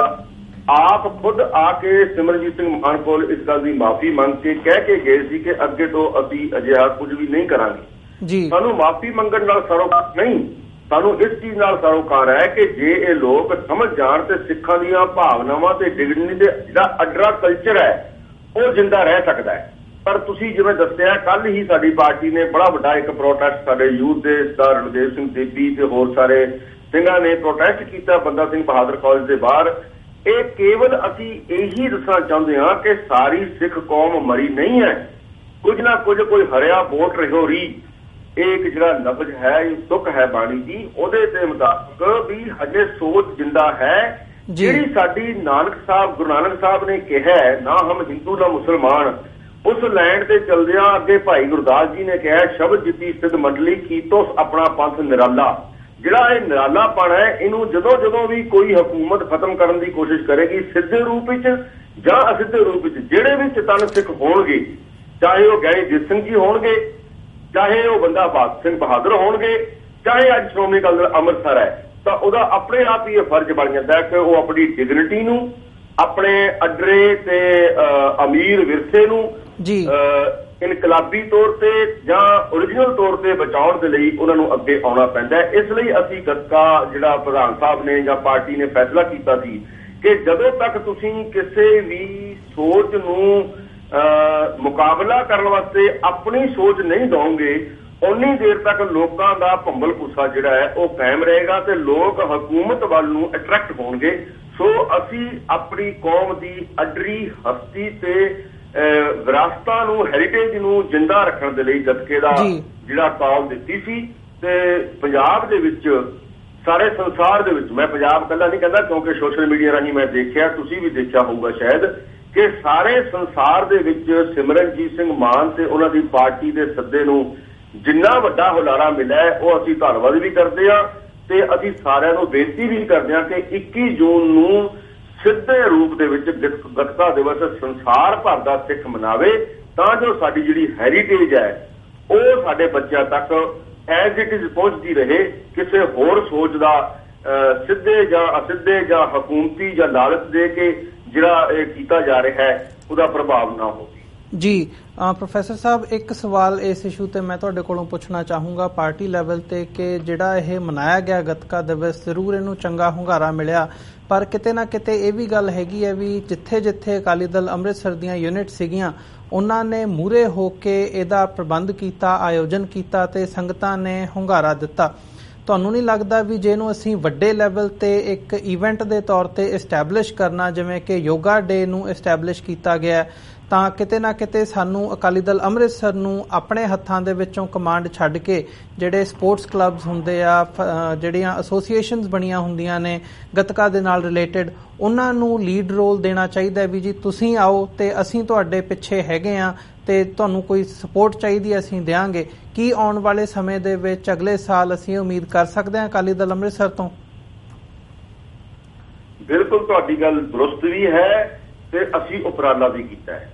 ਆਪ ਖੁਦ ਆ ਕੇ ਸਿਮਰਜੀਤ ਸਿੰਘ ਮਾਨ ਕੋਲ ਇਸ ਗੱਲ ਦੀ ਮਾਫੀ ਮੰਗ ਕੇ ਕਹਿ ਕੇ ਗਏ ਸੀ ਕਿ ਅੱਗੇ ਤੋਂ ਅਸੀਂ ਅਜਿਹਾ ਕੁਝ ਵੀ ਨਹੀਂ ਕਰਾਂਗੇ। ਸਾਨੂੰ ਮਾਫੀ ਮੰਗਣ ਨਾਲ ਸਰੋਕਾਰ ਨਹੀਂ, ਸਾਨੂੰ ਇਸ ਚੀਜ਼ ਨਾਲ ਸਰੋਕਾਰ ਹੈ ਕਿ ਜੇ ਇਹ ਲੋਕ ਸਮਝ ਜਾਣ ਤੇ ਸਿੱਖਾਂ ਦੀਆਂ ਭਾਵਨਾਵਾਂ ਤੇ ਡਿਗਨਿਟੀ ਦੇ ਜਿਹੜਾ ਅਡਰਾ ਕਲਚਰ ਹੈ ਉਹ ਜਿੰਦਾ ਰਹਿ ਸਕਦਾ ਹੈ। ਪਰ ਤੁਸੀਂ ਜਿਵੇਂ ਦੱਸਿਆ, ਕੱਲ ਹੀ ਸਾਡੀ ਪਾਰਟੀ ਨੇ ਬੜਾ ਵੱਡਾ ਇੱਕ ਪ੍ਰੋਟੈਸਟ ਸਾਡੇ ਯੂਥ ਦੇ ਸਰਦਾਰ ਰਣਦੇਵ ਸਿੰਘ ਦੇਬੀ ਤੇ ਹੋਰ ਸਾਰੇ ਸਿੰਘਾਂ ਨੇ ਪ੍ਰੋਟੈਸਟ ਕੀਤਾ ਬੰਦਾ ਸਿੰਘ ਬਹਾਦਰ ਕਾਲਜ ਦੇ ਬਾਹਰ। ਇਹ ਕੇਵਲ ਅਸੀਂ ਇਹੀ ਦੱਸਣਾ ਚਾਹੁੰਦੇ ਹਾਂ ਕਿ ਸਾਰੀ ਸਿੱਖ ਕੌਮ ਮਰੀ ਨਹੀਂ ਹੈ, ਕੁਝ ਨਾ ਕੁਝ ਕੋਈ ਹਰਿਆ ਬੋਟ ਰਹੋ ਰੀ। ਇਹ ਇੱਕ ਜਿਹੜਾ ਲਫ਼ਜ਼ ਹੈ, ਇਹ ਤੁਕ ਹੈ ਬਾਣੀ ਦੀ, ਉਹਦੇ ਦੇ ਮੁਤਾਬਕ ਵੀ ਹਜੇ ਸੋਚ ਜਿੰਦਾ ਹੈ ਜਿਹੜੀ ਸਾਡੀ ਨਾਨਕ ਸਾਹਿਬ ਗੁਰੂ ਨਾਨਕ ਸਾਹਿਬ ਨੇ ਕਿਹਾ ਨਾ ਹਮ ਹਿੰਦੂ ਨਾ ਮੁਸਲਮਾਨ। ਉਸ ਲੈਂਡ ਤੇ ਚਲਦਿਆਂ ਅੱਗੇ ਭਾਈ ਗੁਰਦਾਸ ਜੀ ਨੇ ਕਿਹਾ ਸ਼ਬਦ ਜਿੱਤੀ ਸਿੱਧ ਮੰਡਲੀ ਕੀਤੋ ਆਪਣਾ ਪੰਥ ਨਿਰਾਲਾ। ਜਿਹੜਾ ਇਹ ਨਿਰਾਲਾਪਣ ਹੈ ਇਹਨੂੰ ਜਦੋਂ ਵੀ ਕੋਈ ਹਕੂਮਤ ਖਤਮ ਕਰਨ ਦੀ ਕੋਸ਼ਿਸ਼ ਕਰੇਗੀ ਸਿੱਧੇ ਰੂਪ ਵਿੱਚ ਜਾਂ ਅਸਿੱਧੇ ਰੂਪ ਵਿੱਚ, ਜਿਹੜੇ ਵੀ ਚੇਤਨ ਸਿੱਖ ਹੋਣਗੇ, ਚਾਹੇ ਉਹ ਗਿਆਨੀ ਜੀਤ ਸਿੰਘ ਜੀ ਹੋਣਗੇ, ਚਾਹੇ ਉਹ ਬੰਦਾ ਸਿੰਘ ਬਹਾਦਰ ਹੋਣਗੇ, ਚਾਹੇ ਅੱਜ ਸ਼੍ਰੋਮਣੀ ਅਕਾਲੀ ਦਲ ਅੰਮ੍ਰਿਤਸਰ ਹੈ, ਤਾਂ ਉਹਦਾ ਆਪਣੇ ਆਪ ਹੀ ਇਹ ਫਰਜ਼ ਬਣ ਜਾਂਦਾ ਹੈ ਕਿ ਉਹ ਆਪਣੀ ਡਿਗਨਿਟੀ ਨੂੰ, ਆਪਣੇ ਅਡਰੇ ਤੇ ਅਮੀਰ ਵਿਰਸੇ ਨੂੰ ਇਨਕਲਾਬੀ ਤੌਰ ਤੇ ਜਾਂ ਓਰੀਜਨਲ ਤੌਰ ਤੇ ਬਚਾਉਣ ਦੇ ਲਈ ਉਹਨਾਂ ਨੂੰ ਅੱਗੇ ਆਉਣਾ ਪੈਂਦਾ ਹੈ। ਇਸ ਲਈ ਅਸੀਂ ਗੱਤਕਾ ਜਿਹੜਾ ਪ੍ਰਧਾਨ ਸਾਹਿਬ ਨੇ ਜਾਂ ਪਾਰਟੀ ਨੇ ਫੈਸਲਾ ਕੀਤਾ ਸੀ ਕਿ ਜਦੋਂ ਤੱਕ ਤੁਸੀਂ ਕਿਸੇ ਵੀ ਸੋਚ ਨੂੰ ਮੁਕਾਬਲਾ ਕਰਨ ਵਾਸਤੇ ਆਪਣੀ ਸੋਚ ਨਹੀਂ ਦਓਗੇ, ਉਨੀ ਦੇਰ ਤੱਕ ਲੋਕਾਂ ਦਾ ਭੰਬਲ ਭੁੱਸਾ ਜਿਹੜਾ ਹੈ ਉਹ ਕਾਇਮ ਰਹੇਗਾ ਤੇ ਲੋਕ ਹਕੂਮਤ ਵੱਲ ਨੂੰ ਅਟਰੈਕਟ ਹੋਣਗੇ। ਸੋ ਅਸੀਂ ਆਪਣੀ ਕੌਮ ਦੀ ਅਡਰੀ ਹਸਤੀ ਤੇ ਵਿਰਾਸਤਾਂ ਨੂੰ, ਹੈਰੀਟੇਜ ਨੂੰ ਜਿੰਦਾ ਰੱਖਣ ਦੇ ਲਈ ਗੱਤਕੇ ਦਾ ਜਿਹੜਾ ਕਾਲ ਦਿੱਤੀ ਸੀ। ਤੇ ਪੰਜਾਬ ਦੇ ਵਿੱਚ, ਸਾਰੇ ਸੰਸਾਰ ਦੇ ਵਿੱਚ, ਮੈਂ ਪੰਜਾਬ ਇਕੱਲਾ ਨਹੀਂ ਕਹਿੰਦਾ ਕਿਉਂਕਿ ਸੋਸ਼ਲ ਮੀਡੀਆ ਰਾਹੀਂ ਮੈਂ ਦੇਖਿਆ, ਤੁਸੀਂ ਵੀ ਦੇਖਿਆ ਹੋਊਗਾ ਸ਼ਾਇਦ, ਕਿ ਸਾਰੇ ਸੰਸਾਰ ਦੇ ਵਿੱਚ ਸਿਮਰਨਜੀਤ ਸਿੰਘ ਮਾਨ ਤੇ ਉਹਨਾਂ ਦੀ ਪਾਰਟੀ ਦੇ ਸੱਦੇ ਨੂੰ ਜਿੰਨਾ ਵੱਡਾ ਹੁਲਾਰਾ ਮਿਲਿਆ ਉਹ ਅਸੀਂ ਧੰਨਵਾਦ ਵੀ ਕਰਦੇ ਹਾਂ ਤੇ ਅਸੀਂ ਸਾਰਿਆਂ ਨੂੰ ਬੇਨਤੀ ਵੀ ਕਰਦੇ ਹਾਂ ਕਿ 21 ਜੂਨ ਨੂੰ ਸਿੱਧੇ ਰੂਪ ਦੇ ਵਿੱਚ ਗੱਤਕਾ ਦਿਵਸ ਸੰਸਾਰ ਭਰ ਦਾ ਸਿੱਖ ਮਨਾਵੇ, ਤਾਂ ਜੋ ਸਾਡੀ ਜਿਹੜੀ ਹੈਰੀਟੇਜ ਹੈ ਉਹ ਸਾਡੇ ਬੱਚਿਆਂ ਤੱਕ ਐਜ਼ ਇਟ ਇਜ਼ ਪਹੁੰਚਦੀ ਰਹੇ। ਕਿਸੇ ਹੋਰ ਸੋਚ ਦਾ ਸਿੱਧੇ ਜਾਂ ਅਸਿੱਧੇ ਜਾਂ ਹਕੂਮਤੀ ਜਾਂ ਲਾਲਚ ਦੇ ਕੇ ਜਿਹੜਾ ਇਹ ਕੀਤਾ ਜਾ ਰਿਹਾ ਹੈ ਉਹਦਾ ਪ੍ਰਭਾਵ ਨਾ ਹੋਵੇ। ਜੀ ਪ੍ਰੋਫੈਸਰ ਸਾਹਿਬ, ਇੱਕ ਸਵਾਲ ਇਸ ਇਸ਼ੂ ਤੇ ਮੈਂ ਤੁਹਾਡੇ ਕੋਲੋਂ ਪੁੱਛਣਾ ਚਾਹੂੰਗਾ ਪਾਰਟੀ ਲੈਵਲ ਤੇ ਕਿ ਜਿਹੜਾ ਇਹ ਮਨਾਇਆ ਗਿਆ ਗੱਤਕਾ ਦਿਵਸ, ਜ਼ਰੂਰ ਇਹਨੂੰ ਚੰਗਾ ਹੁੰਗਾਰਾ ਮਿਲਿਆ, ਪਰ ਕਿਤੇ ਨਾ ਕਿਤੇ ਇਹ ਵੀ ਗੱਲ ਹੈਗੀ ਹੈ ਵੀ ਜਿੱਥੇ ਜਿੱਥੇ ਅਕਾਲੀ ਦਲ ਅੰਮ੍ਰਿਤਸਰ ਦੀਆਂ ਯੂਨਿਟ ਸੀਗੀਆਂ ਉਹਨਾਂ ਨੇ ਮੂਹਰੇ ਹੋ ਕੇ ਇਹਦਾ ਪ੍ਰਬੰਧ ਕੀਤਾ, ਆਯੋਜਨ ਕੀਤਾ ਤੇ ਸੰਗਤਾਂ ਨੇ ਹੁੰਗਾਰਾ ਦਿੱਤਾ। ਤੁਹਾਨੂੰ ਨਹੀਂ ਲੱਗਦਾ ਵੀ ਜਿਹਨੂੰ ਅਸੀਂ ਵੱਡੇ ਲੈਵਲ ਤੇ ਇੱਕ ਇਵੈਂਟ ਦੇ ਤੌਰ ਤੇ ਐਸਟੈਬਲਿਸ਼ ਕਰਨਾ, ਜਿਵੇਂ ਕਿ ਯੋਗਾ ਡੇ ਨੂੰ ਐਸਟੈਬਲਿਸ਼ ਕੀਤਾ ਗਿਆ, ਤਾਂ ਕਿਤੇ ਨਾ ਕਿਤੇ ਸਾਨੂੰ ਅਕਾਲੀ ਦਲ ਅੰਮ੍ਰਿਤਸਰ ਨੂੰ ਆਪਣੇ ਹੱਥਾਂ ਦੇ ਵਿੱਚੋਂ ਕਮਾਂਡ ਛੱਡ ਕੇ ਜਿਹੜੇ ਸਪੋਰਟਸ ਕਲੱਬਸ ਹੁੰਦੇ ਆ, ਜਿਹੜੀਆਂ ਐਸੋਸੀਏਸ਼ਨਸ ਬਣੀਆਂ ਹੁੰਦੀਆਂ ਨੇ ਗੱਤਕਾ ਦੇ ਨਾਲ ਰਿਲੇਟਡ, ਉਹਨਾਂ ਨੂੰ ਲੀਡ ਰੋਲ ਦੇਣਾ ਚਾਹੀਦਾ ਵੀ ਜੀ ਤੁਸੀਂ ਆਓ ਤੇ ਅਸੀਂ ਤੁਹਾਡੇ ਪਿੱਛੇ ਹੈਗੇ ਆ ਤੇ ਤੁਹਾਨੂੰ ਕੋਈ ਸਪੋਰਟ ਚਾਹੀਦੀ ਅਸੀਂ ਦਿਆਂਗੇ। ਕੀ ਆਉਣ ਵਾਲੇ ਸਮੇਂ ਦੇ ਵਿੱਚ ਅਗਲੇ ਸਾਲ ਅਸੀਂ ਉਮੀਦ ਕਰ ਸਕਦੇ ਹਾਂ ਅਕਾਲੀ ਦਲ ਅੰਮ੍ਰਿਤਸਰ ਤੋਂ? ਬਿਲਕੁਲ ਤੁਹਾਡੀ ਗੱਲ ਦਰੁਸਤ ਵੀ ਹੈ ਤੇ ਅਸੀਂ ਉਪਰਾਲਾ ਵੀ ਕੀਤਾ ਹੈ।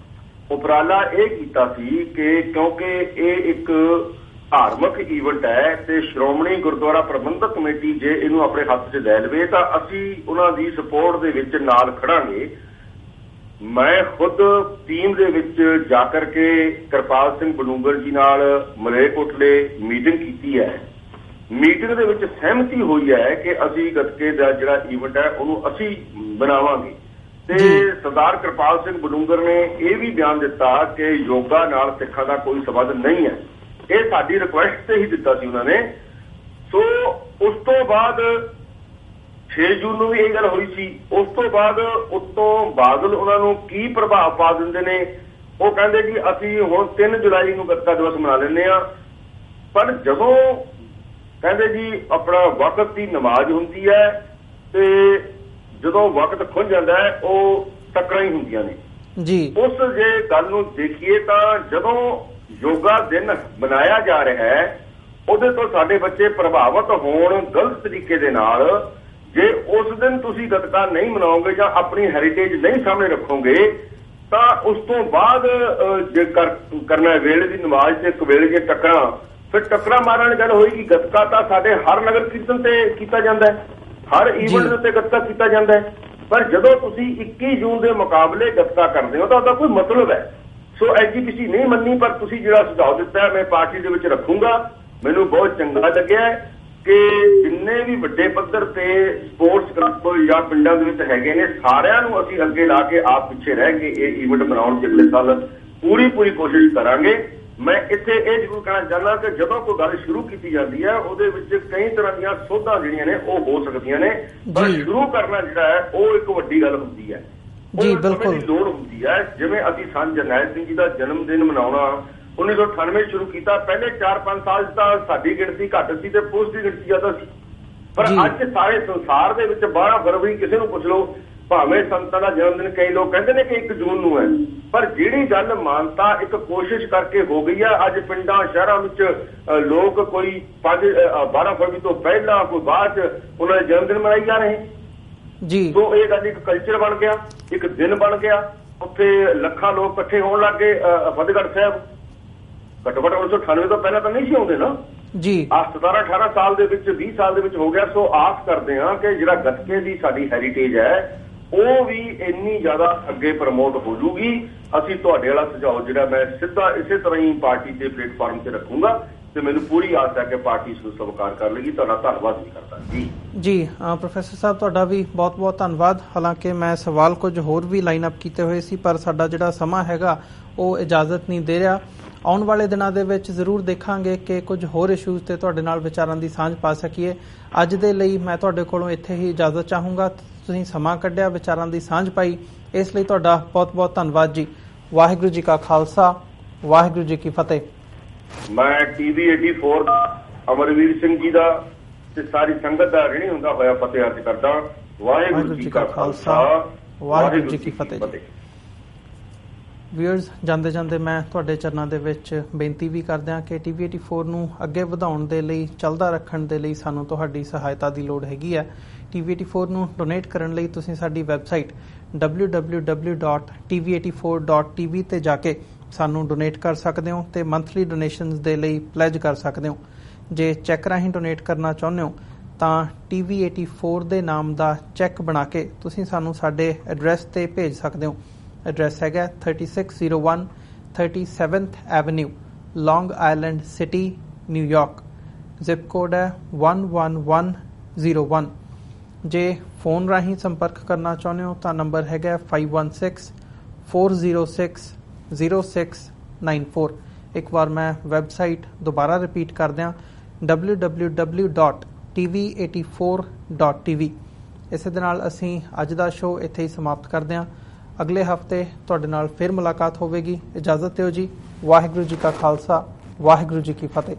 ਉਪਰਾਲਾ ਇਹ ਕੀਤਾ ਸੀ ਕਿ ਕਿਉਂਕਿ ਇਹ ਇੱਕ ਧਾਰਮਿਕ ਈਵੈਂਟ ਹੈ ਤੇ ਸ਼੍ਰੋਮਣੀ ਗੁਰਦੁਆਰਾ ਪ੍ਰਬੰਧਕ ਕਮੇਟੀ ਜੇ ਇਹਨੂੰ ਆਪਣੇ ਹੱਥ 'ਚ ਲੈ ਲਵੇ ਤਾਂ ਅਸੀਂ ਉਹਨਾਂ ਦੀ ਸਪੋਰਟ ਦੇ ਵਿੱਚ ਨਾਲ ਖੜਾਂਗੇ। ਮੈਂ ਖੁਦ ਟੀਮ ਦੇ ਵਿੱਚ ਜਾ ਕਰਕੇ ਕਿਰਪਾਲ ਸਿੰਘ ਬਡੂੰਗਰ ਜੀ ਨਾਲ ਮਲੇਰਕੋਟਲੇ ਮੀਟਿੰਗ ਕੀਤੀ ਹੈ। ਮੀਟਿੰਗ ਦੇ ਵਿੱਚ ਸਹਿਮਤੀ ਹੋਈ ਹੈ ਕਿ ਅਸੀਂ ਗੱਤਕੇ ਦਾ ਜਿਹੜਾ ਈਵੈਂਟ ਹੈ ਉਹਨੂੰ ਅਸੀਂ ਬਣਾਵਾਂਗੇ ਤੇ ਸਰਦਾਰ ਕਿਰਪਾਲ ਸਿੰਘ ਬਡੂੰਗਰ ਨੇ ਇਹ ਵੀ ਬਿਆਨ ਦਿੱਤਾ ਕਿ ਯੋਗਾ ਨਾਲ ਸਿੱਖਾਂ ਦਾ ਕੋਈ ਸੰਬੰਧ ਨਹੀਂ ਹੈ। ਇਹ ਸਾਡੀ ਰਿਕੁਐਸਟ ਤੇ ਹੀ ਦਿੱਤਾ ਸੀ ਉਹਨਾਂ ਨੇ। ਸੋ ਉਸ ਤੋਂ ਬਾਅਦ 6 ਜੂਨ ਨੂੰ ਵੀ ਇਹ ਗੱਲ ਹੋਈ ਸੀ। ਉਸ ਤੋਂ ਬਾਅਦ ਉੱਤੋਂ ਬਾਦਲ ਉਹਨਾਂ ਨੂੰ ਕੀ ਪ੍ਰਭਾਵ ਪਾ ਦਿੰਦੇ ਨੇ, ਉਹ ਕਹਿੰਦੇ ਕਿ ਅਸੀਂ ਹੁਣ 3 ਜੁਲਾਈ ਨੂੰ ਗੱਤਕਾ ਦਿਵਸ ਮਨਾ ਲੈਂਦੇ ਹਾਂ। ਪਰ ਜਦੋਂ ਕਹਿੰਦੇ ਜੀ ਆਪਣਾ ਵਕਤ ਦੀ ਨਮਾਜ਼ ਹੁੰਦੀ ਹੈ ਤੇ ਜਦੋਂ ਵਕਤ ਖੁੱਲ ਜਾਂਦਾ ਹੈ ਉਹ ਟੱਕਰਾਂ ਹੀ ਹੁੰਦੀਆਂ ਨੇ ਜੀ। ਉਸ ਜੇ ਗੱਲ ਨੂੰ ਦੇਖੀਏ ਤਾਂ ਜਦੋਂ ਯੋਗਾ ਦਿਨ ਮਨਾਇਆ ਜਾ ਰਿਹਾ ਹੈ ਉਹਦੇ ਤੋਂ ਸਾਡੇ ਬੱਚੇ ਪ੍ਰਭਾਵਿਤ ਹੋਣ ਗਲਤ ਤਰੀਕੇ ਦੇ ਨਾਲ, ਜੇ ਉਸ ਦਿਨ ਤੁਸੀਂ ਗੱਤਕਾ ਨਹੀਂ ਮਨਾਓਗੇ ਜਾਂ ਆਪਣੀ ਹੈਰੀਟੇਜ ਨਹੀਂ ਸਾਹਮਣੇ ਰੱਖੋਗੇ ਤਾਂ ਉਸ ਤੋਂ ਬਾਅਦ ਜੇ ਕਰਨਾ ਵੇਲੇ ਦੀ ਨਮਾਜ਼ ਤੇ ਕਵੇਲੇ ਦੀਆਂ ਟੱਕਰਾਂ, ਫਿਰ ਟੱਕਰਾਂ ਮਾਰਨ ਵਾਲੀ ਗੱਲ ਹੋਏਗੀ। ਗੱਤਕਾ ਤਾਂ ਸਾਡੇ ਹਰ ਨਗਰ ਕੀਰਤਨ ਤੇ ਕੀਤਾ ਜਾਂਦਾ ਹੈ, ਹਰ ਈਵੈਂਟ ਦੇ ਉੱਤੇ ਗੱਤਕਾ ਕੀਤਾ ਜਾਂਦਾ ਹੈ। ਪਰ ਜਦੋਂ ਤੁਸੀਂ 21 ਜੂਨ ਦੇ ਮੁਕਾਬਲੇ ਗੱਤਕਾ ਕਰਦੇ ਹੋ ਤਾਂ ਉਹਦਾ ਕੋਈ ਮਤਲਬ ਹੈ। ਸੋ ਐਜੀਪੀਸੀ ਨਹੀਂ ਮੰਨੀ, ਪਰ ਤੁਸੀਂ ਜਿਹੜਾ ਸੁਝਾਅ ਦਿੱਤਾ ਹੈ ਮੈਂ ਪਾਰਟੀ ਦੇ ਵਿੱਚ ਰੱਖੂੰਗਾ। ਮੈਨੂੰ ਬਹੁਤ ਚੰਗਾ ਲੱਗਿਆ ਕਿ ਜਿੰਨੇ ਵੀ ਵੱਡੇ ਪੱਧਰ ਤੇ ਸਪੋਰਟਸ ਕਲੱਬ ਜਾਂ ਪਿੰਡਾਂ ਦੇ ਵਿੱਚ ਹੈਗੇ ਨੇ ਸਾਰਿਆਂ ਨੂੰ ਅਸੀਂ ਅੱਗੇ ਲਾ ਕੇ ਆਪ ਪਿੱਛੇ ਰਹਿ ਕੇ ਇਹ ਈਵੈਂਟ ਬਣਾਉਣ 'ਚ ਅਗਲੇ ਸਾਲ ਪੂਰੀ ਕੋਸ਼ਿਸ਼ ਕਰਾਂਗੇ। ਮੈਂ ਇੱਥੇ ਇਹ ਜ਼ਰੂਰ ਕਹਿਣਾ ਚਾਹੁੰਦਾ ਕਿ ਜਦੋਂ ਕੋਈ ਗੱਲ ਸ਼ੁਰੂ ਕੀਤੀ ਜਾਂਦੀ ਹੈ ਉਹਦੇ ਵਿੱਚ ਕਈ ਤਰ੍ਹਾਂ ਦੀਆਂ ਸੋਧਾਂ ਜਿਹੜੀਆਂ ਨੇ ਉਹ ਹੋ ਸਕਦੀਆਂ ਨੇ, ਪਰ ਸ਼ੁਰੂ ਕਰਨਾ ਜਿਹੜਾ ਹੈ ਉਹ ਇੱਕ ਵੱਡੀ ਗੱਲ ਹੁੰਦੀ ਹੈ। ਜੀ ਬਿਲਕੁਲ ਲੋੜ ਹੁੰਦੀ ਹੈ। ਜਿਵੇਂ ਅਸੀਂ ਸੰਤ ਜਰਨੈਲ ਸਿੰਘ ਜੀ ਦਾ ਜਨਮ ਦਿਨ ਮਨਾਉਣਾ 1998 ਸ਼ੁਰੂ ਕੀਤਾ, ਪਹਿਲੇ 4-5 ਸਾਲ ਤਾਂ ਸਾਡੀ ਗਿਣਤੀ ਘੱਟ ਸੀ ਤੇ ਪੁਲਿਸ ਦੀ ਗਿਣਤੀ ਜ਼ਿਆਦਾ ਸੀ। ਪਰ ਅੱਜ ਸਾਰੇ ਸੰਸਾਰ ਦੇ ਵਿੱਚ 12 ਫਰਵਰੀ ਕਿਸੇ ਨੂੰ ਪੁੱਛ ਲਓ, ਭਾਵੇਂ ਸੰਤਾਂ ਦਾ ਜਨਮ ਦਿਨ ਕਈ ਲੋਕ ਕਹਿੰਦੇ ਨੇ ਕਿ 1 ਜੂਨ ਨੂੰ ਹੈ, ਪਰ ਜਿਹੜੀ ਗੱਲ ਮਾਨਤਾ ਇੱਕ ਕੋਸ਼ਿਸ਼ ਕਰਕੇ ਹੋ ਗਈ ਹੈ। ਅੱਜ ਪਿੰਡਾਂ ਸ਼ਹਿਰਾਂ ਵਿੱਚ ਲੋਕ ਕੋਈ 12 ਫਰਵਰੀ ਤੋਂ ਪਹਿਲਾਂ ਕੋਈ ਬਾਅਦ ਉਹਨਾਂ ਦੇ ਜਨਮ ਦਿਨ ਮਨਾਈ ਜਾ ਰਹੇ ਜੀ। ਸੋ ਇਹ ਗੱਲ ਇੱਕ ਕਲਚਰ ਬਣ ਗਿਆ, ਇੱਕ ਦਿਨ ਬਣ ਗਿਆ। ਉੱਥੇ ਲੱਖਾਂ ਲੋਕ ਇਕੱਠੇ ਹੋਣ ਲੱਗ ਗਏ ਫਤਿਹਗੜ੍ਹ ਸਾਹਿਬ। ਘੱਟੋ ਘੱਟ 1998 ਤੋਂ ਪਹਿਲਾਂ ਤਾਂ ਨਹੀਂ ਸੀ ਆਉਂਦੇ ਨਾ ਜੀ। 17-18 ਸਾਲ ਦੇ ਵਿੱਚ 20 ਸਾਲ ਦੇ ਵਿੱਚ ਹੋ ਗਿਆ। ਸੋ ਆਸ ਕਰਦੇ ਹਾਂ ਕਿ ਜਿਹੜਾ ਗੱਤਕੇ ਦੀ ਸਾਡੀ ਹੈਰੀਟੇਜ ਹੈ ਉਹ ਵੀ ਇੰਨੀ ਜ਼ਿਆਦਾ ਅੱਗੇ ਪ੍ਰਮੋਟ ਹੋ ਜੂਗੀ। ਅਸੀਂ ਤੁਹਾਡੇ ਵਾਲਾ ਸੁਝਾਅ ਜਿਹੜਾ ਮੈਂ ਸਿੱਧਾ ਇਸੇ ਤਰ੍ਹਾਂ ਹੀ ਪਾਰਟੀ ਦੇ ਪਲੇਟਫਾਰਮ ਤੇ ਰੱਖੂੰਗਾ ਤੇ ਮੈਨੂੰ ਪੂਰੀ ਆਸ ਹੈ ਕਿ ਪਾਰਟੀ ਇਸ ਨੂੰ ਸਵੀਕਾਰ ਕਰ ਲੇਗੀ। ਤੁਹਾਡਾ ਧੰਨਵਾਦ ਵੀ ਕਰਦਾ ਜੀ। ਪ੍ਰੋਫੈਸਰ ਸਾਹਿਬ ਤੁਹਾਡਾ ਵੀ ਬਹੁਤ ਧੰਨਵਾਦ। ਹਾਲਾਂਕਿ ਮੈਂ ਸਵਾਲ ਕੁਝ ਹੋਰ ਵੀ ਲਾਈਨ ਅਪ ਕੀਤੇ ਹੋਏ ਸੀ ਪਰ ਸਾਡਾ ਜਿਹੜਾ ਸਮਾਂ ਹੈਗਾ ਉਹ ਇਜਾਜ਼ਤ ਨਹੀਂ ਦੇ ਰਿਹਾ। ਆਉਣ ਵਾਲੇ ਦਿਨਾਂ ਦੇ ਵਿੱਚ ਜ਼ਰੂਰ ਦੇਖਾਂਗੇ ਕਿ ਕੁਝ ਹੋਰ ਇਸ਼ੂਜ਼ ਤੇ ਤੁਹਾਡੇ ਨਾਲ ਵਿਚਾਰਾਂ ਦੀ ਸਾਂਝ ਪਾ ਸਕੀਏ। ਅੱਜ ਦੇ ਲਈ ਮੈਂ ਤੁਹਾਡੇ ਕੋਲੋਂ ਇੱਥੇ ਹੀ ਇਜਾਜ਼ਤ ਚਾਹੂੰਗਾ। ਤੁਸੀਂ ਸਮਾਂ ਕੱਢਿਆ, ਵਿਚਾਰਾਂ ਦੀ ਸਾਂਝ ਪਾਈ, ਇਸ ਲਈ ਤੁਹਾਡਾ ਬਹੁਤ ਧੰਨਵਾਦ ਜੀ। ਵਾਹਿਗੁਰੂ ਜੀ ਕਾ ਖਾਲਸਾ, ਵਾਹਿਗੁਰੂ ਜੀ ਕੀ ਫਤਿਹ। ਮੈਂ TV 84 ਅਮਰਵੀਰ ਸਿੰਘ ਜੀ ਦਾ ਤੇ ਸਾਰੀ ਸੰਗਤ ਦਾ ਰਿਣੀ ਹੁੰਦਾ ਹੋਇਆ ਫਤਿਹ ਅਰਜ਼ ਕਰਦਾ। ਵਾਹਿਗੁਰੂ ਜੀ ਕਾ ਖਾਲਸਾ, ਵਾਹਿਗੁਰੂ ਜੀ ਕੀ ਫਤਿਹ। ਵੀਅਰਸ, ਜਾਂਦੇ ਮੈਂ ਤੁਹਾਡੇ ਚਰਨਾਂ ਦੇ ਵਿੱਚ ਬੇਨਤੀ ਵੀ ਕਰਦਿਆਂ ਕਿ TV 84 ਨੂੰ ਅੱਗੇ ਵਧਾਉਣ ਦੇ ਲਈ, ਚੱਲਦਾ ਰੱਖਣ ਦੇ ਲਈ ਸਾਨੂੰ ਤੁਹਾਡੀ ਸਹਾਇਤਾ ਦੀ ਲੋੜ ਹੈਗੀ ਹੈ। TV 84 ਨੂੰ ਡੋਨੇਟ ਕਰਨ ਲਈ ਤੁਸੀਂ ਸਾਡੀ ਵੈਬਸਾਈਟ www.tv84.tv ਤੇ ਜਾ ਕੇ ਸਾਨੂੰ ਡੋਨੇਟ ਕਰ ਸਕਦੇ ਹੋ ਤੇ ਮੰਥਲੀ ਡੋਨੇਸ਼ਨਸ ਦੇ ਲਈ ਪਲੈਜ ਕਰ ਸਕਦੇ ਹੋ। ਜੇ ਚੈੱਕ ਰਾਹੀਂ ਡੋਨੇਟ ਕਰਨਾ ਚਾਹੁੰਦੇ ਹੋ ਤਾਂ TV 84 ਦੇ ਨਾਮ ਦਾ ਚੈੱਕ ਬਣਾ ਕੇ ਤੁਸੀਂ ਸਾਨੂੰ ਸਾਡੇ ਐਡਰੈਸ ਤੇ ਭੇਜ ਸਕਦੇ ਹੋ। ਐਡਰੈਸ ਹੈਗਾ 3601 37th avenue, Long Island City, New York. Zip code ਹੈ 11101। ਜੇ ਫੋਨ ਰਾਹੀਂ ਸੰਪਰਕ ਕਰਨਾ ਚਾਹੁੰਦੇ ਹੋ ਤਾਂ ਨੰਬਰ ਹੈਗਾ 516-406 0694। एक बार मैं वैबसाइट दोबारा रिपीट कर दियाँ www.tv84.tv। इसे दे नाल असीं अज दा शो इत्थे ही समाप्त करते हैं। अगले हफ्ते तुहाडे नाल फिर मुलाकात होवेगी। इजाजत दिओ जी। वाहिगुरू जी का खालसा, वाहिगुरू जी की फतेह।